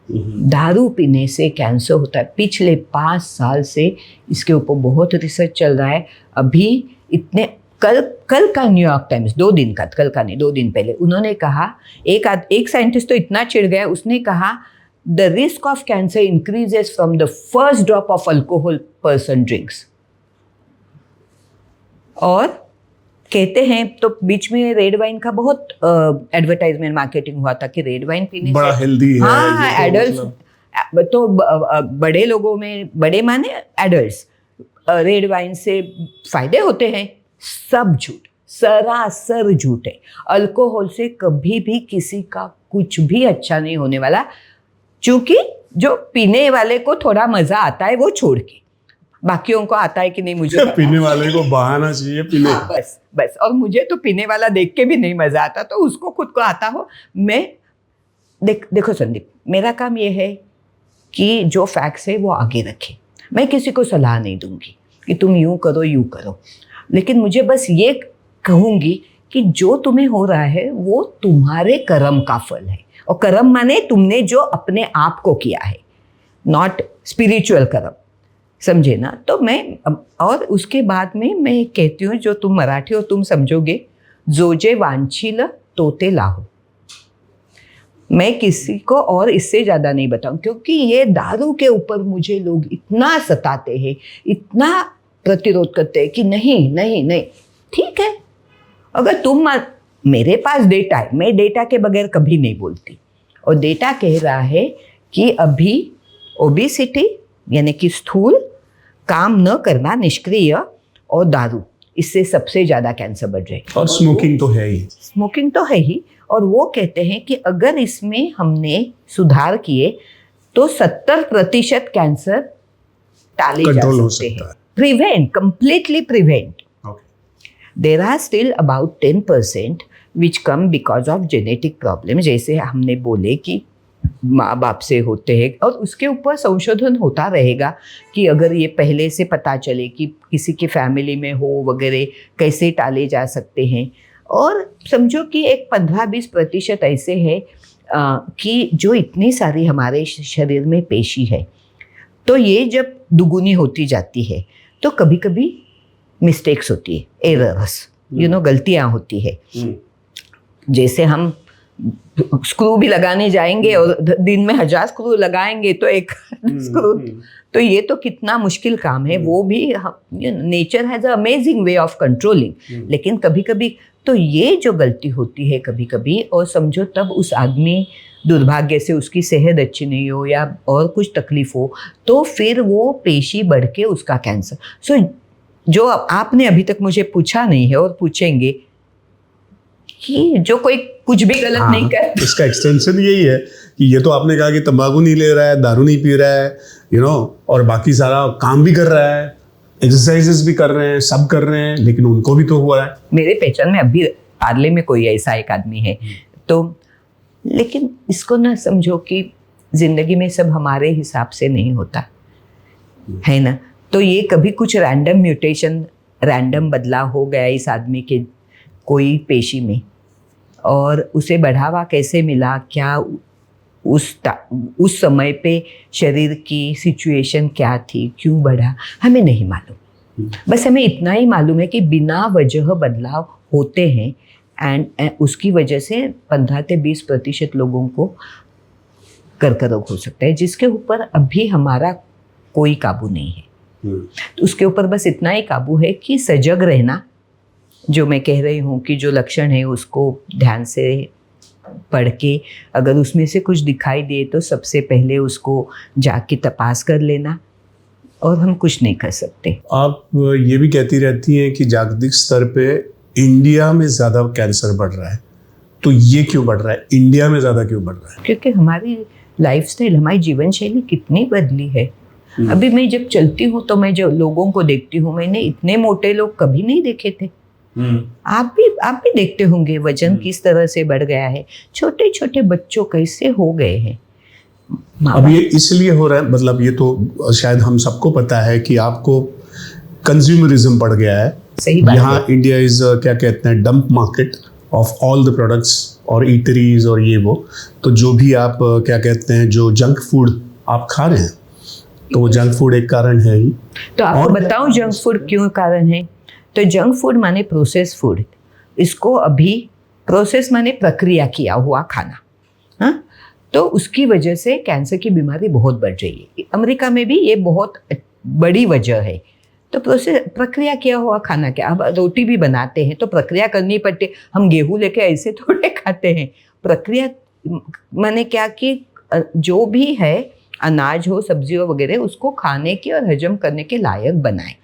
दारू पीने से कैंसर होता है। पिछले 5 साल से इसके ऊपर बहुत रिसर्च चल रहा है। अभी इतने कल का न्यूयॉर्क टाइम्स, 2 दिन का, कल का नहीं 2 दिन पहले, उन्होंने कहा, एक साइंटिस्ट तो इतना चिढ़ गया, उसने कहा the risk of cancer increases from the first drop of alcohol person drinks. और कहते हैं, तो बीच में रेड वाइन का बहुत एडवर्टाइजमेंट मार्केटिंग हुआ था कि रेड वाइन पीने बड़ा से, हेल्दी है, हाँ, एडल्ट तो बड़े लोगों में, बड़े माने एडल्ट्स, रेड वाइन से फायदे होते हैं। सब झूठ, सरासर झूठ है। अल्कोहल से कभी भी किसी का कुछ भी अच्छा नहीं होने वाला, क्योंकि जो पीने वाले को थोड़ा मजा आता है वो छोड़ के, बाकियों को आता है कि नहीं मुझे पीने वाले को बहाना चाहिए पीने। हाँ, बस। और मुझे तो पीने वाला देख के भी नहीं मजा आता, तो उसको खुद को आता हो। मैं देखो संदीप, मेरा काम ये है कि जो फैक्ट्स है वो आगे रखे। मैं किसी को सलाह नहीं दूंगी कि तुम यूं करो, लेकिन मुझे बस ये कहूंगी कि जो तुम्हें हो रहा है वो तुम्हारे कर्म का फल है। और कर्म माने तुमने जो अपने आप को किया है, नॉट स्पिरिचुअल कर्म, समझे ना? तो मैं, और उसके बाद में मैं कहती हूँ, जो तुम मराठी हो तुम समझोगे, जोजे वांछील तोते लाहो। मैं किसी को और इससे ज़्यादा नहीं बताऊँ, क्योंकि ये दारू के ऊपर मुझे लोग इतना सताते हैं, इतना प्रतिरोध करते हैं कि नहीं, ठीक है, अगर तुम, मेरे पास डेटा है, मैं डेटा के बगैर कभी नहीं बोलती। और डेटा कह रहा है कि अभी ओबेसिटी यानी कि स्थूल, काम न करना, निष्क्रिय, और दारू, इससे सबसे ज़्यादा कैंसर बढ़ रहे। और स्मोकिंग तो है ही। और वो कहते हैं कि अगर इसमें हमने सुधार किए तो 70% कैंसर टाले जा सकते हैं। Prevent, completely prevent. There are still about 10% which come because of genetic problem, जैसे हमने बोले कि माँ बाप से होते हैं, और उसके ऊपर संशोधन होता रहेगा कि अगर ये पहले से पता चले कि किसी की फैमिली में हो वगैरह, कैसे टाले जा सकते हैं। और समझो कि एक 15-20% ऐसे है कि जो इतनी सारी हमारे शरीर में पेशी है, तो ये जब दुगुनी होती जाती है तो कभी कभी मिस्टेक्स होती है, एरर्स, गलतियाँ होती है। जैसे हम स्क्रू भी लगाने जाएंगे और दिन में 1000 स्क्रू लगाएंगे तो एक स्क्रू, तो ये तो कितना मुश्किल काम है। वो भी nature has a amazing way of controlling, लेकिन कभी कभी तो ये जो गलती होती है कभी कभी, और समझो तब उस आदमी दुर्भाग्य से उसकी सेहत अच्छी नहीं हो या और कुछ तकलीफ हो, तो फिर वो पेशी बढ़ के उसका कैंसर। सो जो आपने अभी तक मुझे पूछा नहीं है और पूछेंगे कि जो कोई कुछ भी गलत नहीं कर, इसका एक्सटेंशन यही है कि ये तो आपने कहा कि तंबाकू नहीं ले रहा है, दारू नहीं पी रहा है, और बाकी सारा काम भी कर रहा है, एक्सरसाइजेस भी कर रहे हैं, सब कर रहे हैं, लेकिन उनको भी तो हुआ है। मेरे पहचान में अभी पार्ले में कोई ऐसा एक आदमी है, तो लेकिन इसको ना समझो कि जिंदगी में सब हमारे हिसाब से नहीं होता है ना। तो ये कभी कुछ रैंडम म्यूटेशन, रैंडम बदलाव हो गया इस आदमी के कोई पेशी में, और उसे बढ़ावा कैसे मिला, क्या उस समय पे शरीर की सिचुएशन क्या थी, क्यों बढ़ा, हमें नहीं मालूम। बस हमें इतना ही मालूम है कि बिना वजह बदलाव होते हैं, एंड उसकी वजह से 15-20% लोगों को कर्करोग हो सकता है, जिसके ऊपर अभी हमारा कोई काबू नहीं है। तो उसके ऊपर बस इतना ही काबू है कि सजग रहना, जो मैं कह रही हूँ कि जो लक्षण है उसको ध्यान से पढ़ के अगर उसमें से कुछ दिखाई दे तो सबसे पहले उसको जाके तपास कर लेना, और हम कुछ नहीं कर सकते। आप ये भी कहती रहती हैं कि जागतिक स्तर पे इंडिया में ज़्यादा कैंसर बढ़ रहा है, तो ये क्यों बढ़ रहा है, इंडिया में ज़्यादा क्यों बढ़ रहा है? क्योंकि हमारी लाइफस्टाइल, हमारी जीवन शैली कितनी बदली है। अभी मैं जब चलती हूँ तो मैं जो लोगों को देखती हूँ, मैंने इतने मोटे लोग कभी नहीं देखे थे। आप भी देखते होंगे वजन किस तरह से बढ़ गया है, छोटे छोटे बच्चों कैसे हो गए हैं। अब ये इसलिए हो रहा है, मतलब ये तो शायद हम सबको पता है कि आपको कंज्यूमरिज्म बढ़ गया है। सही बात यहाँ इंडिया इज क्या कहते हैं, dump market of all the products और ईटरीज और ये वो, तो जो भी आप क्या कहते हैं, जो जंक फूड आप खा रहे हैं, तो वो जंक फूड एक कारण है ही। तो आपको बताऊं जंक फूड क्यों कारण है। तो जंक फूड माने प्रोसेस फूड, इसको अभी प्रोसेस माने प्रक्रिया किया हुआ खाना, हाँ, तो उसकी वजह से कैंसर की बीमारी बहुत बढ़ रही है। अमेरिका में भी ये बहुत बड़ी वजह है। तो प्रोसेस, प्रक्रिया किया हुआ खाना, क्या अब रोटी भी बनाते हैं तो प्रक्रिया करनी पड़ती। हम गेहूं लेके ऐसे थोड़े खाते हैं। प्रक्रिया माने क्या कि जो भी है अनाज हो, सब्जियों वगैरह, उसको खाने की और हजम करने के लायक बनाएं।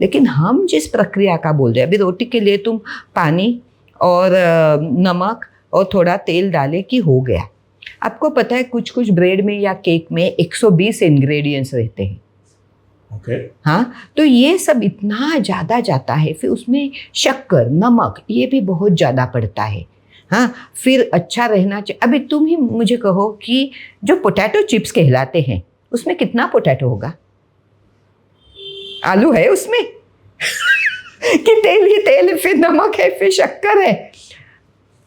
लेकिन हम जिस प्रक्रिया का बोल रहे हैं, अभी रोटी के लिए तुम पानी और नमक और थोड़ा तेल डाले कि हो गया। आपको पता है कुछ कुछ ब्रेड में या केक में 120 इंग्रेडिएंट्स रहते हैं। हाँ, तो ये सब इतना ज़्यादा जाता है, फिर उसमें शक्कर, नमक ये भी बहुत ज़्यादा पड़ता है। हाँ, फिर अच्छा रहना चाहिए। अभी तुम ही मुझे कहो कि जो पोटैटो चिप्स कहलाते हैं उसमें कितना पोटैटो होगा? आलू है उसमें कि तेल ही तेल है, फिर नमक है, फिर शक्कर है।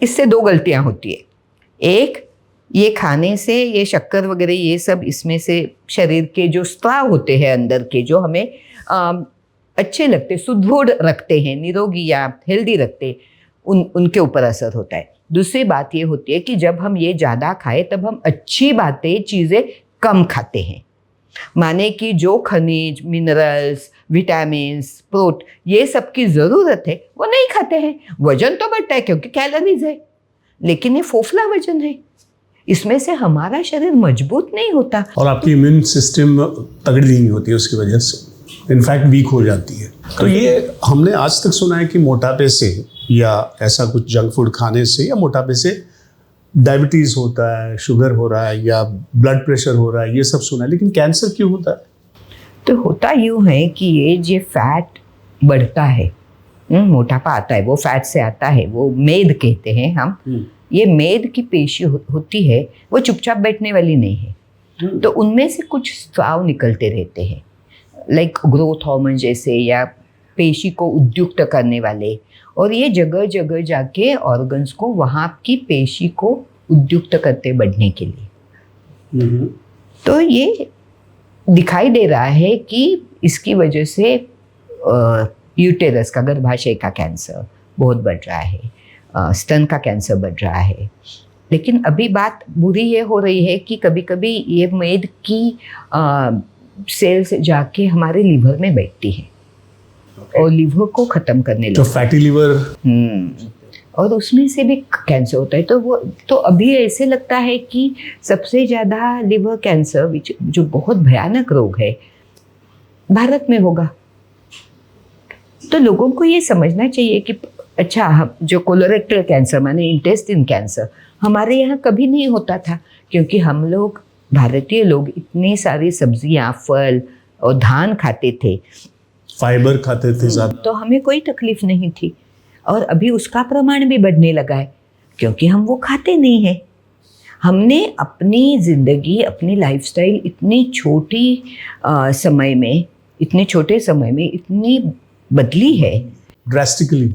इससे दो गलतियां होती है। एक, ये खाने से ये शक्कर वगैरह ये सब इसमें से शरीर के जो स्त्राव होते हैं अंदर के, जो हमें अच्छे लगते, सुदृढ़ रखते हैं, निरोगी या हेल्दी रखते, उनके ऊपर असर होता है। दूसरी बात ये होती है कि जब हम ये ज़्यादा खाएं तब हम अच्छी बातें, चीज़ें कम खाते हैं। माने कि जो खनिज, मिनरल्स, विटामिन्स, प्रोटीन ये सब की ज़रूरत है वो नहीं खाते हैं। वजन तो बढ़ता है क्योंकि कैलोरीज है, लेकिन ये फोफला वजन है, इसमें से हमारा शरीर मजबूत नहीं होता और आपकी इम्यून सिस्टम तगड़ी नहीं होती, उसकी वजह से इनफैक्ट वीक हो जाती है। तो ये हमने आज तक सुना है कि मोटापे से या ऐसा कुछ जंक फूड खाने से या मोटापे से डायबिटीज़ होता है, शुगर हो रहा है या ब्लड प्रेशर हो रहा है, ये सब सुना है, लेकिन कैंसर क्यों होता है? तो होता यूँ है कि ये जो फैट बढ़ता है, मोटापा आता है, वो फैट से आता है, वो मेद कहते हैं हम। ये मेद की पेशी होती है, वो चुपचाप बैठने वाली नहीं है। तो उनमें से कुछ स्राव निकलते रहते हैं, लाइक ग्रोथ हार्मोन जैसे, या पेशी को उद्युक्त करने वाले, और ये जगह जगह जाके ऑर्गन्स को, वहाँ की पेशी को उद्युक्त करते बढ़ने के लिए। तो ये दिखाई दे रहा है कि इसकी वजह से यूटेरस का, गर्भाशय का कैंसर बहुत बढ़ रहा है, स्तन का कैंसर बढ़ रहा है। लेकिन अभी बात बुरी ये हो रही है कि कभी कभी ये मेद की सेल्स जाके हमारे लिवर में बैठती है और लिवर को ख़त्म करने लगती है, तो फैटी लिवर, और उसमें से भी कैंसर होता है। तो अभी ऐसे लगता है कि सबसे ज़्यादा लिवर कैंसर, जो बहुत भयानक रोग है, भारत में होगा। तो लोगों को ये समझना चाहिए कि अच्छा, हम जो कोलोरेक्टल कैंसर माने इंटेस्टाइन कैंसर हमारे यहाँ कभी नहीं होता था, क्योंकि हम लोग, भारतीय लोग, इतनी सारी सब्जियाँ, फल और धान खाते थे, फाइबर खाते थे ज़्यादा, तो हमें कोई तकलीफ नहीं थी। और अभी उसका प्रमाण भी बढ़ने लगा है क्योंकि हम वो खाते नहीं हैं। हमने अपनी ज़िंदगी, अपनी लाइफस्टाइल इतनी समय में, इतने छोटे समय में इतनी बदली है ड्रास्टिकली।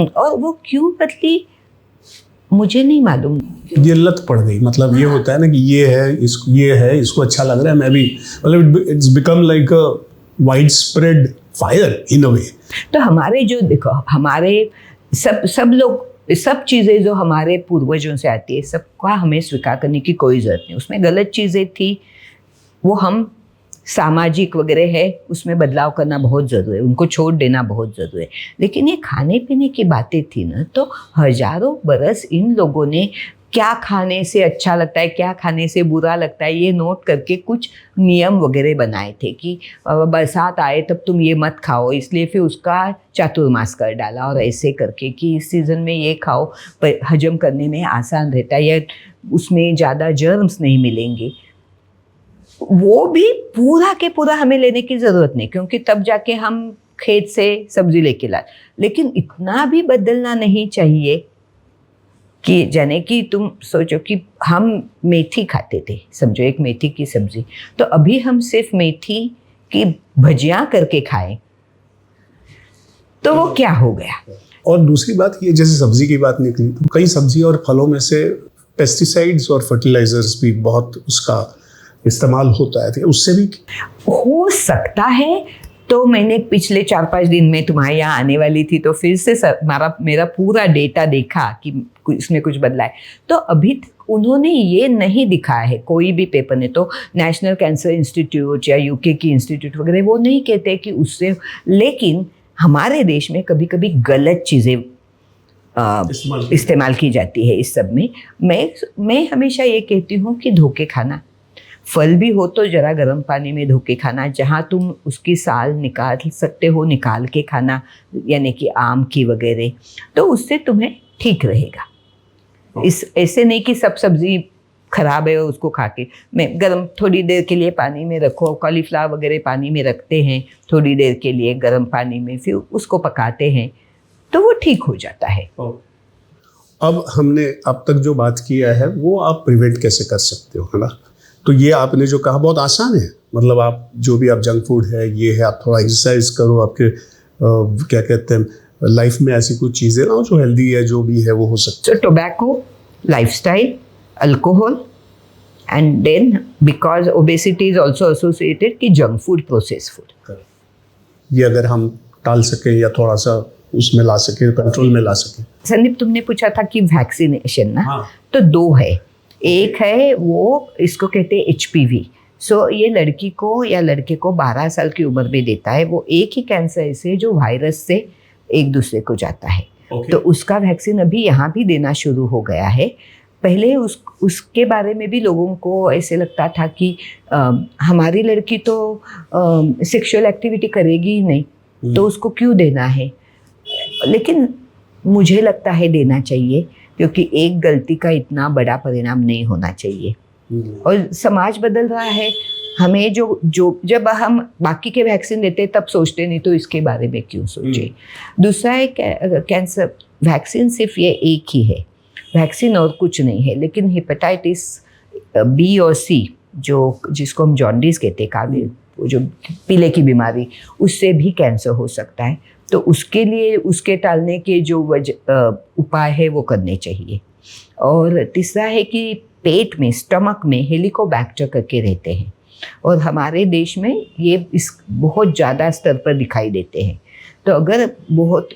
और वो क्यों बदली मुझे नहीं मालूम। ये लत पड़ गई, मतलब ये होता है ना कि ये है, इसको अच्छा लग रहा है, मैं भी, मतलब it's become like a widespread fire in a way. तो हमारे जो, देखो, हमारे सब लोग, सब चीज़ें जो हमारे पूर्वजों से आती है, सबका हमें स्वीकार करने की कोई ज़रूरत नहीं। उसमें गलत चीज़ें थी, वो हम सामाजिक वगैरह है, उसमें बदलाव करना बहुत ज़रूरी है, उनको छोड़ देना बहुत ज़रूरी है। लेकिन ये खाने पीने की बातें थी ना, तो हज़ारों बरस इन लोगों ने क्या खाने से अच्छा लगता है, क्या खाने से बुरा लगता है, ये नोट करके कुछ नियम वगैरह बनाए थे कि बरसात आए तब तुम ये मत खाओ, इसलिए फिर उसका चातुर्मास कर डाला, और ऐसे करके कि इस सीज़न में ये खाओ, पर हजम करने में आसान रहता है, या उसमें ज़्यादा जर्म्स नहीं मिलेंगे। वो भी पूरा के पूरा हमें लेने की ज़रूरत नहीं, क्योंकि तब जाके हम खेत से सब्जी लेके लाए, लेकिन इतना भी बदलना नहीं चाहिए कि जाने कि तुम सोचो कि हम मेथी खाते थे, समझो एक मेथी की सब्जी, तो अभी हम सिर्फ मेथी की भजियां करके खाएं तो वो क्या हो गया। और दूसरी बात ये, जैसे सब्जी की बात निकली, तो कई सब्जी और फलों में से पेस्टिसाइड्स और फर्टिलाइजर्स भी बहुत उसका इस्तेमाल होता है, तो उससे भी हो सकता है। तो मैंने पिछले 4-5 दिन में तुम्हारे यहाँ आने वाली थी, तो फिर से मेरा पूरा डेटा देखा कि इसमें कुछ बदला है। तो अभी तक उन्होंने ये नहीं दिखाया है, कोई भी पेपर ने, तो नेशनल कैंसर इंस्टीट्यूट या यूके की इंस्टीट्यूट वगैरह वो नहीं कहते कि उससे, लेकिन हमारे देश में कभी कभी गलत चीज़ें इस्तेमाल की जाती है इस सब में। मैं हमेशा ये कहती हूँ कि धो के खाना, फल भी हो तो जरा गर्म पानी में धो के खाना, जहाँ तुम उसकी साल निकाल सकते हो निकाल के खाना, यानी कि आम की वगैरह, तो उससे तुम्हें ठीक रहेगा। इस ऐसे नहीं कि सब सब्जी खराब है और उसको खा के, मैं गर्म थोड़ी देर के लिए पानी में रखो, कॉलीफ्लावर वगैरह पानी में रखते हैं थोड़ी देर के लिए गर्म पानी में, फिर उसको पकाते हैं तो वो ठीक हो जाता है। अब हमने अब तक जो बात किया है वो आप प्रिवेंट कैसे कर सकते हो, है ना। तो ये आपने जो कहा बहुत आसान है, मतलब आप जो भी आप जंक फूड है ये है, आप थोड़ा एक्सरसाइज करो, आपके क्या कहते हैं लाइफ में ऐसी कुछ चीज़ें ना जो हेल्दी है, जो भी है वो हो सकता है। So tobacco, lifestyle, alcohol, and then because obesity is also associated कि junk food, processed food. ये अगर हम टाल सकें या थोड़ा सा उसमें ला सकें, कंट्रोल में ला सकें। संदीप, तुमने पूछा था कि वैक्सीनेशन ना, हाँ। तो 2 है। एक है वो, इसको कहते हैं HPV। सो ये लड़की को या लड़के को 12 साल की उम्र में देता है। वो एक ही कैंसर ऐसे जो वायरस से एक दूसरे को जाता है। तो उसका वैक्सीन अभी यहाँ भी देना शुरू हो गया है। पहले उसके बारे में भी लोगों को ऐसे लगता था कि हमारी लड़की तो सेक्सुअल एक्टिविटी करेगी ही नहीं, तो उसको क्यों देना है। लेकिन मुझे लगता है देना चाहिए, क्योंकि एक गलती का इतना बड़ा परिणाम नहीं होना चाहिए। और समाज बदल रहा है, हमें जो जब हम बाकी के वैक्सीन देते तब सोचते नहीं, तो इसके बारे में क्यों सोचे। दूसरा है कैंसर वैक्सीन, सिर्फ ये एक ही है वैक्सीन और कुछ नहीं है। लेकिन हेपेटाइटिस B और C जिसको हम जॉन्डिस कहते हैं, काले वो जो पीले की बीमारी, उससे भी कैंसर हो सकता है। तो उसके लिए उसके टालने के जो उपाय है वो करने चाहिए। और तीसरा है कि पेट में, स्टमक में हेलिकोबैक्टर करके रहते हैं, और हमारे देश में ये बहुत ज़्यादा स्तर पर दिखाई देते हैं। तो अगर बहुत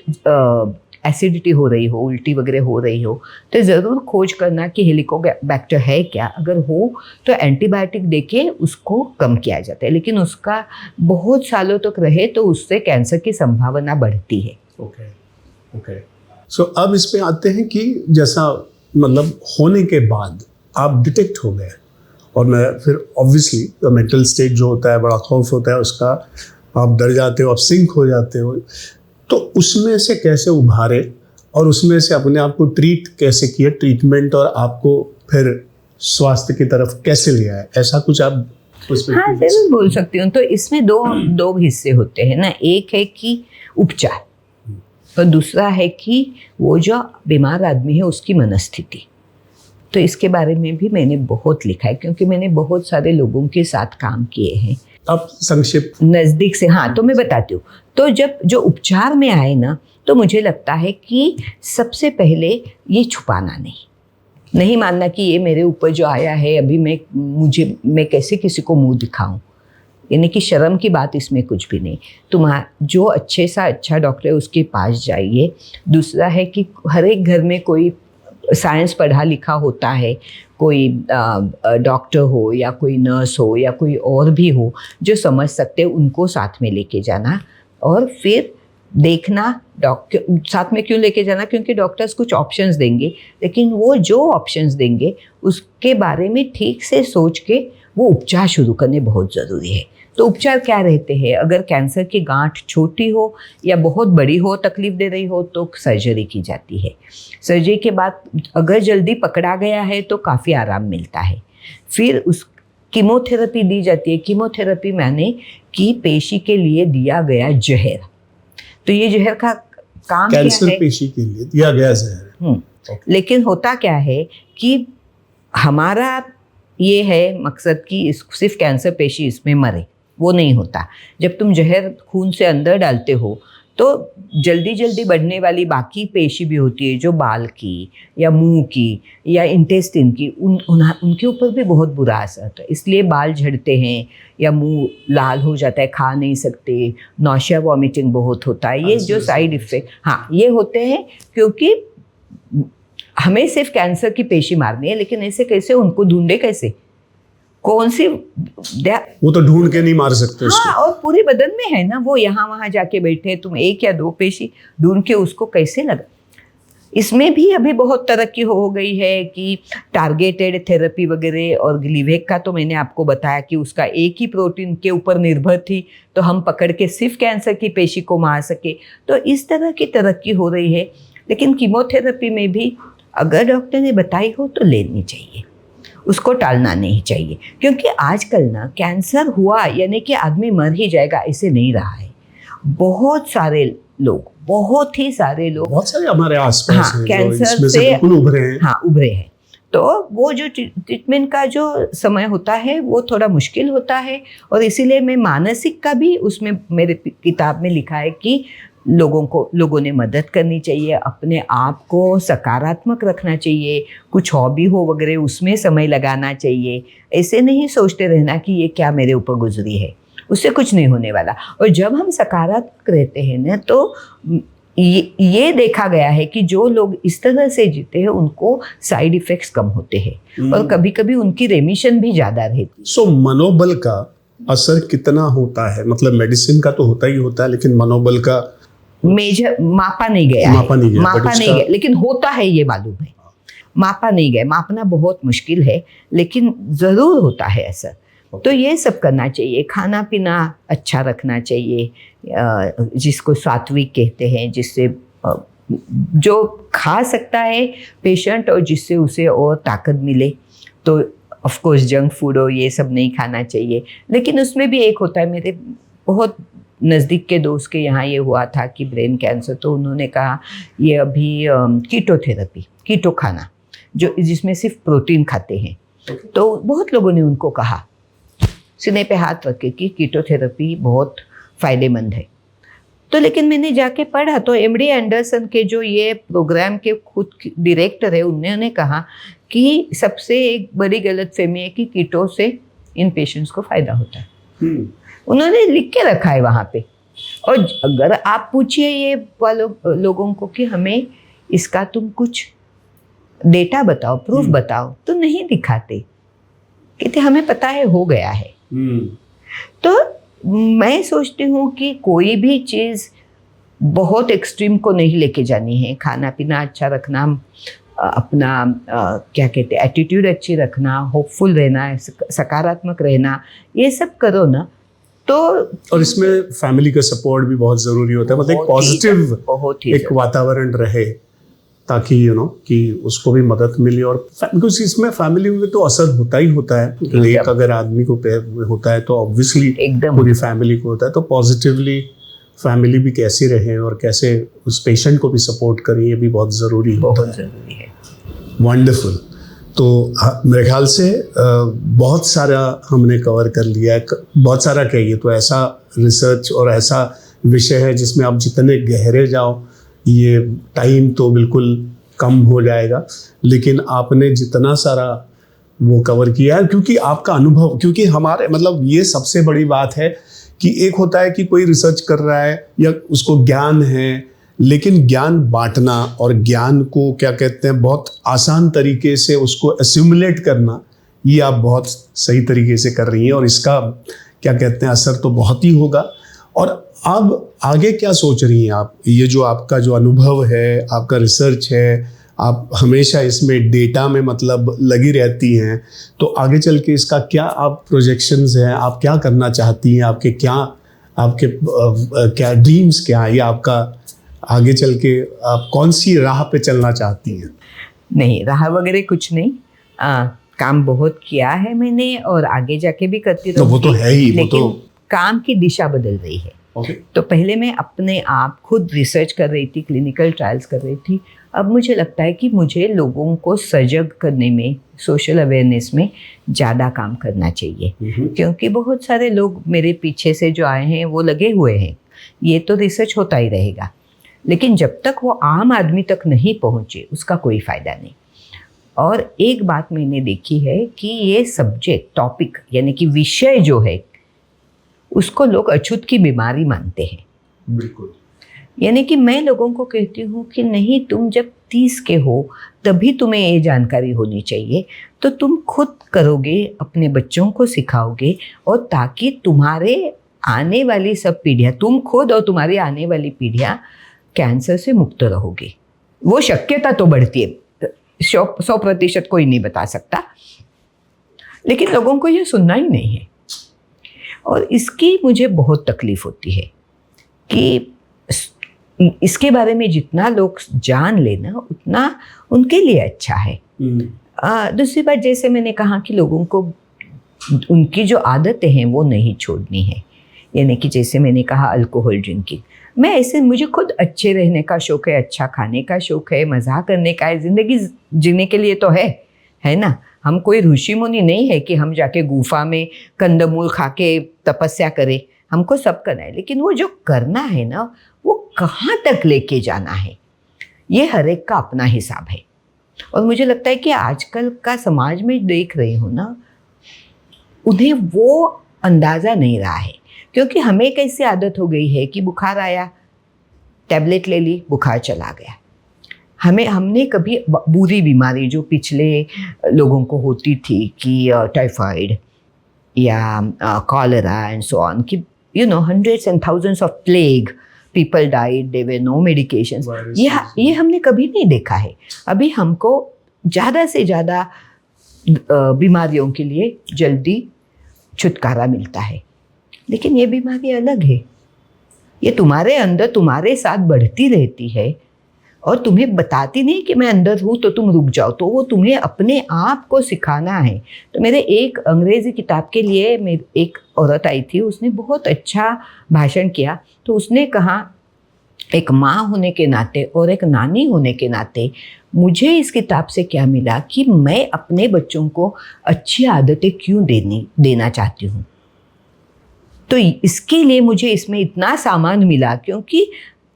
एसिडिटी हो रही हो, उल्टी वगैरह हो रही हो, तो ज़रूर खोज करना कि हेलिकोबैक्टर है क्या। अगर हो तो एंटीबायोटिक देके उसको कम किया जाता है, लेकिन उसका बहुत सालों तक रहे तो उससे कैंसर की संभावना बढ़ती है। ओके। सो अब इस पे आते हैं कि जैसा मतलब होने के बाद आप डिटेक्ट हो गए, और मैं फिर ऑब्वियसली मेंटल स्टेट जो होता है, बड़ा खौफ होता है उसका, आप डर जाते हो, आप सिंक हो जाते हो, तो उसमें से कैसे उभारे और उसमें से अपने आप को ट्रीट कैसे किया, ट्रीटमेंट, और आपको फिर स्वास्थ्य की तरफ कैसे ले आए, ऐसा कुछ आप उसमें? हाँ, जरूर बोल सकती हूँ। तो इसमें दो हिस्से होते हैं ना, एक है कि उपचार, और दूसरा है कि वो जो बीमार आदमी है उसकी मनस्थिति। तो इसके बारे में भी मैंने बहुत लिखा है, क्योंकि मैंने बहुत सारे लोगों के साथ काम किए हैं। आप संक्षिप्त नज़दीक से, हाँ, तो मैं बताती हूँ। तो जब जो उपचार में आए ना, तो मुझे लगता है कि सबसे पहले ये छुपाना नहीं मानना कि ये मेरे ऊपर जो आया है अभी मैं कैसे किसी को मुंह दिखाऊं, यानी कि शर्म की बात इसमें कुछ भी नहीं। जो अच्छे सा अच्छा डॉक्टर है उसके पास जाइए। दूसरा है कि हर एक घर में कोई साइंस पढ़ा लिखा होता है, कोई डॉक्टर हो या कोई नर्स हो या कोई और भी हो जो समझ सकते हैं, उनको साथ में लेके जाना। और फिर देखना, डॉक्टर साथ में क्यों लेके जाना, क्योंकि डॉक्टर्स कुछ ऑप्शंस देंगे, लेकिन वो जो ऑप्शंस देंगे उसके बारे में ठीक से सोच के वो उपचार शुरू करने बहुत ज़रूरी है। तो उपचार क्या रहते हैं? अगर कैंसर की गांठ छोटी हो या बहुत बड़ी हो, तकलीफ दे रही हो, तो सर्जरी की जाती है। सर्जरी के बाद अगर जल्दी पकड़ा गया है तो काफ़ी आराम मिलता है। फिर उस कीमोथेरेपी दी जाती है। कीमोथेरेपी माने कि पेशी के लिए दिया गया जहर। तो ये जहर का काम क्या है? कैंसर पेशी के लिए दिया गया जहर। लेकिन होता क्या है कि हमारा ये है मकसद कि सिर्फ कैंसर पेशी इसमें मरे, वो नहीं होता। जब तुम जहर खून से अंदर डालते हो तो जल्दी जल्दी बढ़ने वाली बाकी पेशी भी होती है, जो बाल की या मुंह की या इंटेस्टिन की, उनके ऊपर भी बहुत बुरा असर होता है। इसलिए बाल झड़ते हैं या मुंह लाल हो जाता है, खा नहीं सकते, नौशिया वॉमिटिंग बहुत होता है। ये जो साइड इफ़ेक्ट, हाँ, ये होते हैं क्योंकि हमें सिर्फ कैंसर की पेशी मारनी है, लेकिन ऐसे कैसे, उनको ढूंढे कैसे, कौन सी, वो तो ढूंढ के नहीं मार सकते उसको। हाँ, और पूरे बदन में है ना, वो यहाँ वहाँ जाके बैठे, तुम एक या दो पेशी ढूंढ के उसको कैसे लगा। इसमें भी अभी बहुत तरक्की हो गई है कि टारगेटेड थेरेपी वगैरह, और ग्लीवेक का तो मैंने आपको बताया कि उसका एक ही प्रोटीन के ऊपर निर्भर थी, तो हम पकड़ के सिर्फ कैंसर की पेशी को मार सके। तो इस तरह की तरक्की हो रही है। लेकिन कीमोथेरेपी में भी अगर डॉक्टर ने बताई हो तो लेनी चाहिए, उसको टालना नहीं चाहिए। क्योंकि आजकल ना कैंसर हुआ यानी कि आदमी मर ही जाएगा, ऐसे नहीं रहा है। बहुत सारे लोग, बहुत ही सारे लोग, बहुत सारे हमारे आसपास हाँ, हैं कैंसर जो से बिल्कुल उभरे हैं। हाँ, उभरे हैं। तो वो जो ट्रीटमेंट का जो समय होता है वो थोड़ा मुश्किल होता है, और इसीलिए मैं मानसिक का भी उसमें मेरे किताब में लिखा है कि लोगों ने मदद करनी चाहिए, अपने आप को सकारात्मक रखना चाहिए, कुछ हॉबी हो वगैरह उसमें समय लगाना चाहिए। ऐसे नहीं सोचते रहना कि ये क्या मेरे ऊपर गुजरी है, उससे कुछ नहीं होने वाला। और जब हम सकारात्मक रहते हैं ना, तो ये देखा गया है कि जो लोग इस तरह से जीते हैं उनको साइड इफ़ेक्ट्स कम होते हैं, और कभी कभी उनकी रेमिशन भी ज़्यादा रहती है। सो मनोबल का असर कितना होता है? मतलब मेडिसिन का तो होता ही होता है, लेकिन मनोबल का मेजर मापा नहीं गया, लेकिन होता है, ये मालूम है। मापा नहीं गया, मापना बहुत मुश्किल है, लेकिन ज़रूर होता है असर। तो ये सब करना चाहिए। खाना पीना अच्छा रखना चाहिए, जिसको सात्विक कहते हैं, जिससे जो खा सकता है पेशेंट और जिससे उसे और ताकत मिले। तो ऑफ कोर्स जंक फूड और ये सब नहीं खाना चाहिए। लेकिन उसमें भी एक होता है, मेरे बहुत नज़दीक के दोस्त के यहाँ ये हुआ था कि ब्रेन कैंसर, तो उन्होंने कहा ये अभी कीटोथेरेपी, कीटो खाना, जो जिसमें सिर्फ प्रोटीन खाते हैं। तो बहुत लोगों ने उनको कहा, सीने पे हाथ रख के, कि कीटोथेरेपी बहुत फ़ायदेमंद है। तो लेकिन मैंने जाके पढ़ा तो एमडी एंडरसन के जो ये प्रोग्राम के खुद डायरेक्टर है, उन्होंने कहा कि सबसे एक बड़ी गलतफहमी है कि कीटो से इन पेशेंट्स को फ़ायदा होता है। उन्होंने लिख के रखा है वहाँ पे। और अगर आप पूछिए ये लोगों को कि हमें इसका तुम कुछ डेटा बताओ, प्रूफ बताओ, तो नहीं दिखाते, कहते हमें पता है, हो गया है। तो मैं सोचती हूँ कि कोई भी चीज़ बहुत एक्सट्रीम को नहीं लेके जानी है। खाना पीना अच्छा रखना, अपना क्या कहते हैं, एटीट्यूड अच्छी रखना, होपफुल रहना, सकारात्मक रहना, ये सब करो ना तो। और इसमें फैमिली का सपोर्ट भी बहुत ज़रूरी होता है, मतलब एक पॉजिटिव एक वातावरण रहे, ताकि कि उसको भी मदद मिले। और बिकॉज इसमें फैमिली में तो असर होता ही होता है। एक अगर आदमी को होता है तो ऑब्वियसली पूरी फैमिली को होता है। तो पॉजिटिवली फैमिली भी कैसी रहे और कैसे उस पेशेंट को भी सपोर्ट करें, ये भी बहुत ज़रूरी है। वंडरफुल। तो मेरे ख्याल से बहुत सारा हमने कवर कर लिया है। बहुत सारा कहिए तो ऐसा रिसर्च और ऐसा विषय है जिसमें आप जितने गहरे जाओ, ये टाइम तो बिल्कुल कम हो जाएगा। लेकिन आपने जितना सारा वो कवर किया है, क्योंकि आपका अनुभव, क्योंकि हमारे मतलब ये सबसे बड़ी बात है कि एक होता है कि कोई रिसर्च कर रहा है या उसको ज्ञान है, लेकिन ज्ञान बांटना और ज्ञान को क्या कहते हैं बहुत आसान तरीके से उसको एस्यूमुलेट करना, ये आप बहुत सही तरीके से कर रही हैं। और इसका क्या कहते हैं असर तो बहुत ही होगा। और अब आगे क्या सोच रही हैं आप? ये जो आपका जो अनुभव है, आपका रिसर्च है, आप हमेशा इसमें डेटा में मतलब लगी रहती हैं, तो आगे चल के इसका क्या आप प्रोजेक्शंस हैं? आप क्या करना चाहती हैं? आपके क्या ड्रीम्स क्या है? या आपका आगे चल के आप कौन सी राह पे चलना चाहती हैं? नहीं, राह वगैरह कुछ नहीं। काम बहुत किया है मैंने और आगे जाके भी करती तो वो तो है ही, वो लेकिन तो काम की दिशा बदल रही है। ओके। तो पहले मैं अपने आप खुद रिसर्च कर रही थी, क्लिनिकल ट्रायल्स कर रही थी। अब मुझे लगता है कि मुझे लोगों को सजग करने में, सोशल अवेयरनेस में ज़्यादा काम करना चाहिए, क्योंकि बहुत सारे लोग मेरे पीछे से जो आए हैं वो लगे हुए हैं। ये तो रिसर्च होता ही रहेगा, लेकिन जब तक वो आम आदमी तक नहीं पहुँचे उसका कोई फ़ायदा नहीं। और एक बात मैंने देखी है कि ये सब्जेक्ट, टॉपिक यानी कि विषय जो है, उसको लोग अछूत की बीमारी मानते हैं। बिल्कुल। यानी कि मैं लोगों को कहती हूँ कि नहीं, तुम जब 30 के हो तभी तुम्हें ये जानकारी होनी चाहिए, तो तुम खुद करोगे, अपने बच्चों को सिखाओगे, और ताकि तुम्हारे आने वाली सब पीढ़ियाँ, तुम खुद और तुम्हारी आने वाली पीढ़ियाँ कैंसर से मुक्त रहोगे। वो शक्यता तो बढ़ती है, 100% कोई नहीं बता सकता, लेकिन लोगों को ये सुनना ही नहीं है। और इसकी मुझे बहुत तकलीफ होती है कि इसके बारे में जितना लोग जान लेना उतना उनके लिए अच्छा है। दूसरी बात, जैसे मैंने कहा कि लोगों को उनकी जो आदतें हैं वो नहीं छोड़नी है। यानी कि जैसे मैंने कहा अल्कोहल ड्रिंकिंग, मैं ऐसे, मुझे खुद अच्छे रहने का शौक़ है, अच्छा खाने का शौक़ है, मज़ा करने का है, ज़िंदगी जीने के लिए तो है ना। हम कोई ऋषि मुनि नहीं है कि हम जाके गुफा में कंदमूल खा के तपस्या करें। हमको सब करना है, लेकिन वो जो करना है ना, वो कहाँ तक लेके जाना है, ये हर एक का अपना हिसाब है। और मुझे लगता है कि आजकल का समाज में देख रही हूँ ना, उन्हें वो अंदाज़ा नहीं रहा है, क्योंकि हमें कैसी आदत हो गई है कि बुखार आया, टैबलेट ले ली, बुखार चला गया। हमने कभी बुरी बीमारी जो पिछले लोगों को होती थी कि टाइफाइड या कॉलेरा एंड सो ऑन, कि hundreds and thousands of plague people died, there were no medications, ये हमने कभी नहीं देखा है। अभी हमको ज़्यादा से ज़्यादा बीमारियों के लिए जल्दी छुटकारा मिलता है, लेकिन ये बीमारी अलग है। ये तुम्हारे अंदर तुम्हारे साथ बढ़ती रहती है और तुम्हें बताती नहीं कि मैं अंदर हूँ तो तुम रुक जाओ, तो वो तुम्हें अपने आप को सिखाना है। तो मेरे एक अंग्रेज़ी किताब के लिए एक औरत आई थी, उसने बहुत अच्छा भाषण किया। तो उसने कहा, एक माँ होने के नाते और एक नानी होने के नाते मुझे इस किताब से क्या मिला कि मैं अपने बच्चों को अच्छी आदतें क्यों देना चाहती हूँ। तो इसके लिए मुझे इसमें इतना सामान मिला, क्योंकि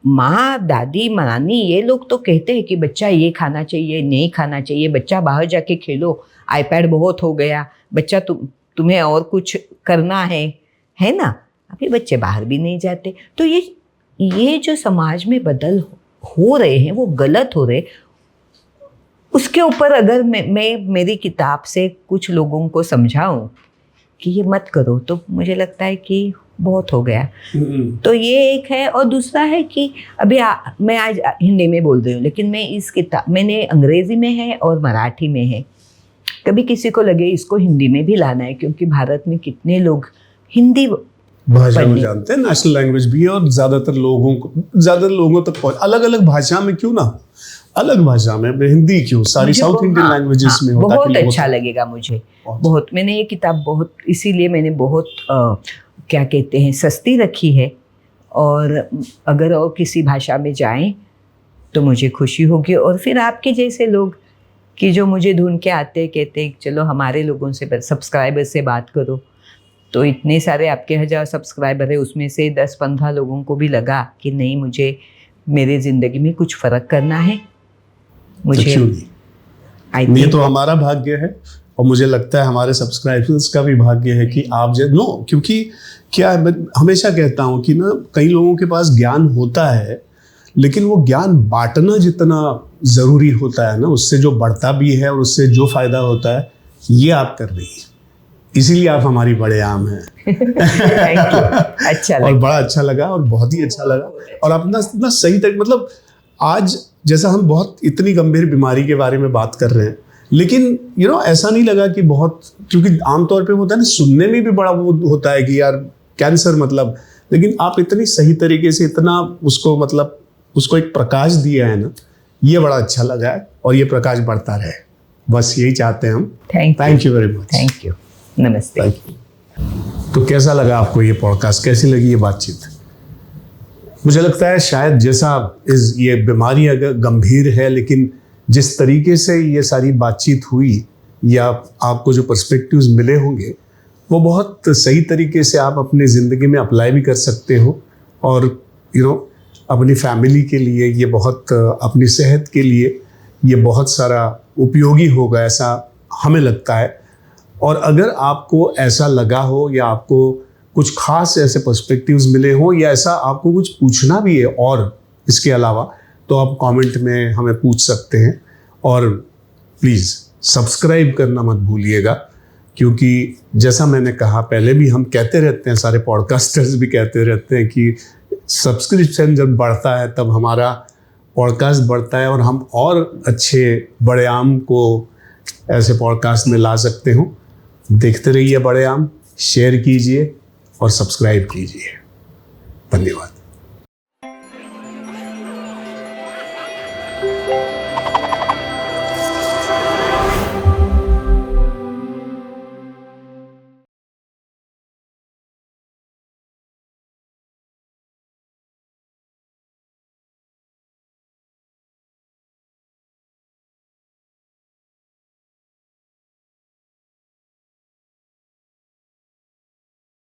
माँ, दादी, नानी ये लोग तो कहते हैं कि बच्चा ये खाना चाहिए, नहीं खाना चाहिए, बच्चा बाहर जाके खेलो, आईपैड बहुत हो गया, बच्चा तुम्हें और कुछ करना है ना। अभी बच्चे बाहर भी नहीं जाते। तो ये जो समाज में बदल हो रहे हैं वो गलत हो रहे। उसके ऊपर अगर मैं मेरी किताब से कुछ लोगों को समझाऊं कि ये मत करो, तो मुझे लगता है कि बहुत हो गया। तो ये एक है। और दूसरा है कि अभी मैं आज हिंदी में बोल रही हूँ, लेकिन मैं इस किताब, मैंने अंग्रेज़ी में है और मराठी में है। कभी किसी को लगे इसको हिंदी में भी लाना है, क्योंकि भारत में कितने लोग हिंदी भाषा में जानते हैं, नेशनल लैंग्वेज भी है, और ज़्यादातर लोगों तक पहुँच, अलग अलग भाषा में क्यों ना, अलग भाषा में, हिंदी क्यों, सारी साउथ इंडियन लैंग्वेजेस में होता है। बहुत अच्छा लगेगा मुझे, बहुत। मैंने ये किताब बहुत, इसीलिए मैंने बहुत क्या कहते हैं, सस्ती रखी है। और अगर और किसी भाषा में जाएं तो मुझे खुशी होगी। और फिर आपके जैसे लोग कि जो मुझे ढूंढ के आते, कहते चलो हमारे लोगों से, सब्सक्राइबर से बात करो। तो इतने सारे आपके 1000 सब्सक्राइबर है, उसमें से 10-15 लोगों को भी लगा कि नहीं, मुझे मेरे ज़िंदगी में कुछ फ़र्क करना है, मुझे ये तो हमारा भाग्य है। और मुझे लगता है हमारे सब्सक्राइबर्स का भी भाग्य है कि आप क्योंकि क्या है, मैं हमेशा कहता हूँ कि ना, कई लोगों के पास ज्ञान होता है, लेकिन वो ज्ञान बांटना जितना ज़रूरी होता है ना, उससे जो बढ़ता भी है और उससे जो फ़ायदा होता है, ये आप कर रही हैं। इसीलिए आप हमारी बड़े आम हैं। थैंक यू, अच्छा और लगा। बड़ा अच्छा लगा और बहुत ही अच्छा लगा। और अपना इतना सही तक मतलब आज जैसा हम बहुत इतनी गंभीर बीमारी के बारे में बात कर रहे हैं, लेकिन ऐसा नहीं लगा कि बहुत, क्योंकि आमतौर पे होता है ना, सुनने में भी बड़ा वो होता है कि यार कैंसर मतलब, लेकिन आप इतनी सही तरीके से इतना उसको मतलब उसको एक प्रकाश दिया है ना, ये बड़ा अच्छा लगा है। और ये प्रकाश बढ़ता रहे, बस यही चाहते हैं हम। Thank you very much. Thank you, नमस्ते। तो कैसा लगा आपको ये पॉडकास्ट, कैसी लगी ये बातचीत? मुझे लगता है शायद जैसा ये बीमारी अगर गंभीर है, लेकिन जिस तरीके से ये सारी बातचीत हुई या आपको जो पर्सपेक्टिव्स मिले होंगे, वो बहुत सही तरीके से आप अपनी ज़िंदगी में अप्लाई भी कर सकते हो। और अपनी फैमिली के लिए ये बहुत, अपनी सेहत के लिए ये बहुत सारा उपयोगी होगा, ऐसा हमें लगता है। और अगर आपको ऐसा लगा हो या आपको कुछ खास ऐसे पर्सपेक्टिव्स मिले हो या ऐसा आपको कुछ पूछना भी है और इसके अलावा, तो आप कमेंट में हमें पूछ सकते हैं। और प्लीज़ सब्सक्राइब करना मत भूलिएगा, क्योंकि जैसा मैंने कहा पहले भी, हम कहते रहते हैं, सारे पॉडकास्टर्स भी कहते रहते हैं कि सब्सक्रिप्शन जब बढ़ता है तब हमारा पॉडकास्ट बढ़ता है और हम और अच्छे बड़े आम को ऐसे पॉडकास्ट में ला सकते हो। देखते रहिए बड़े आम, शेयर कीजिए और सब्सक्राइब कीजिए। धन्यवाद।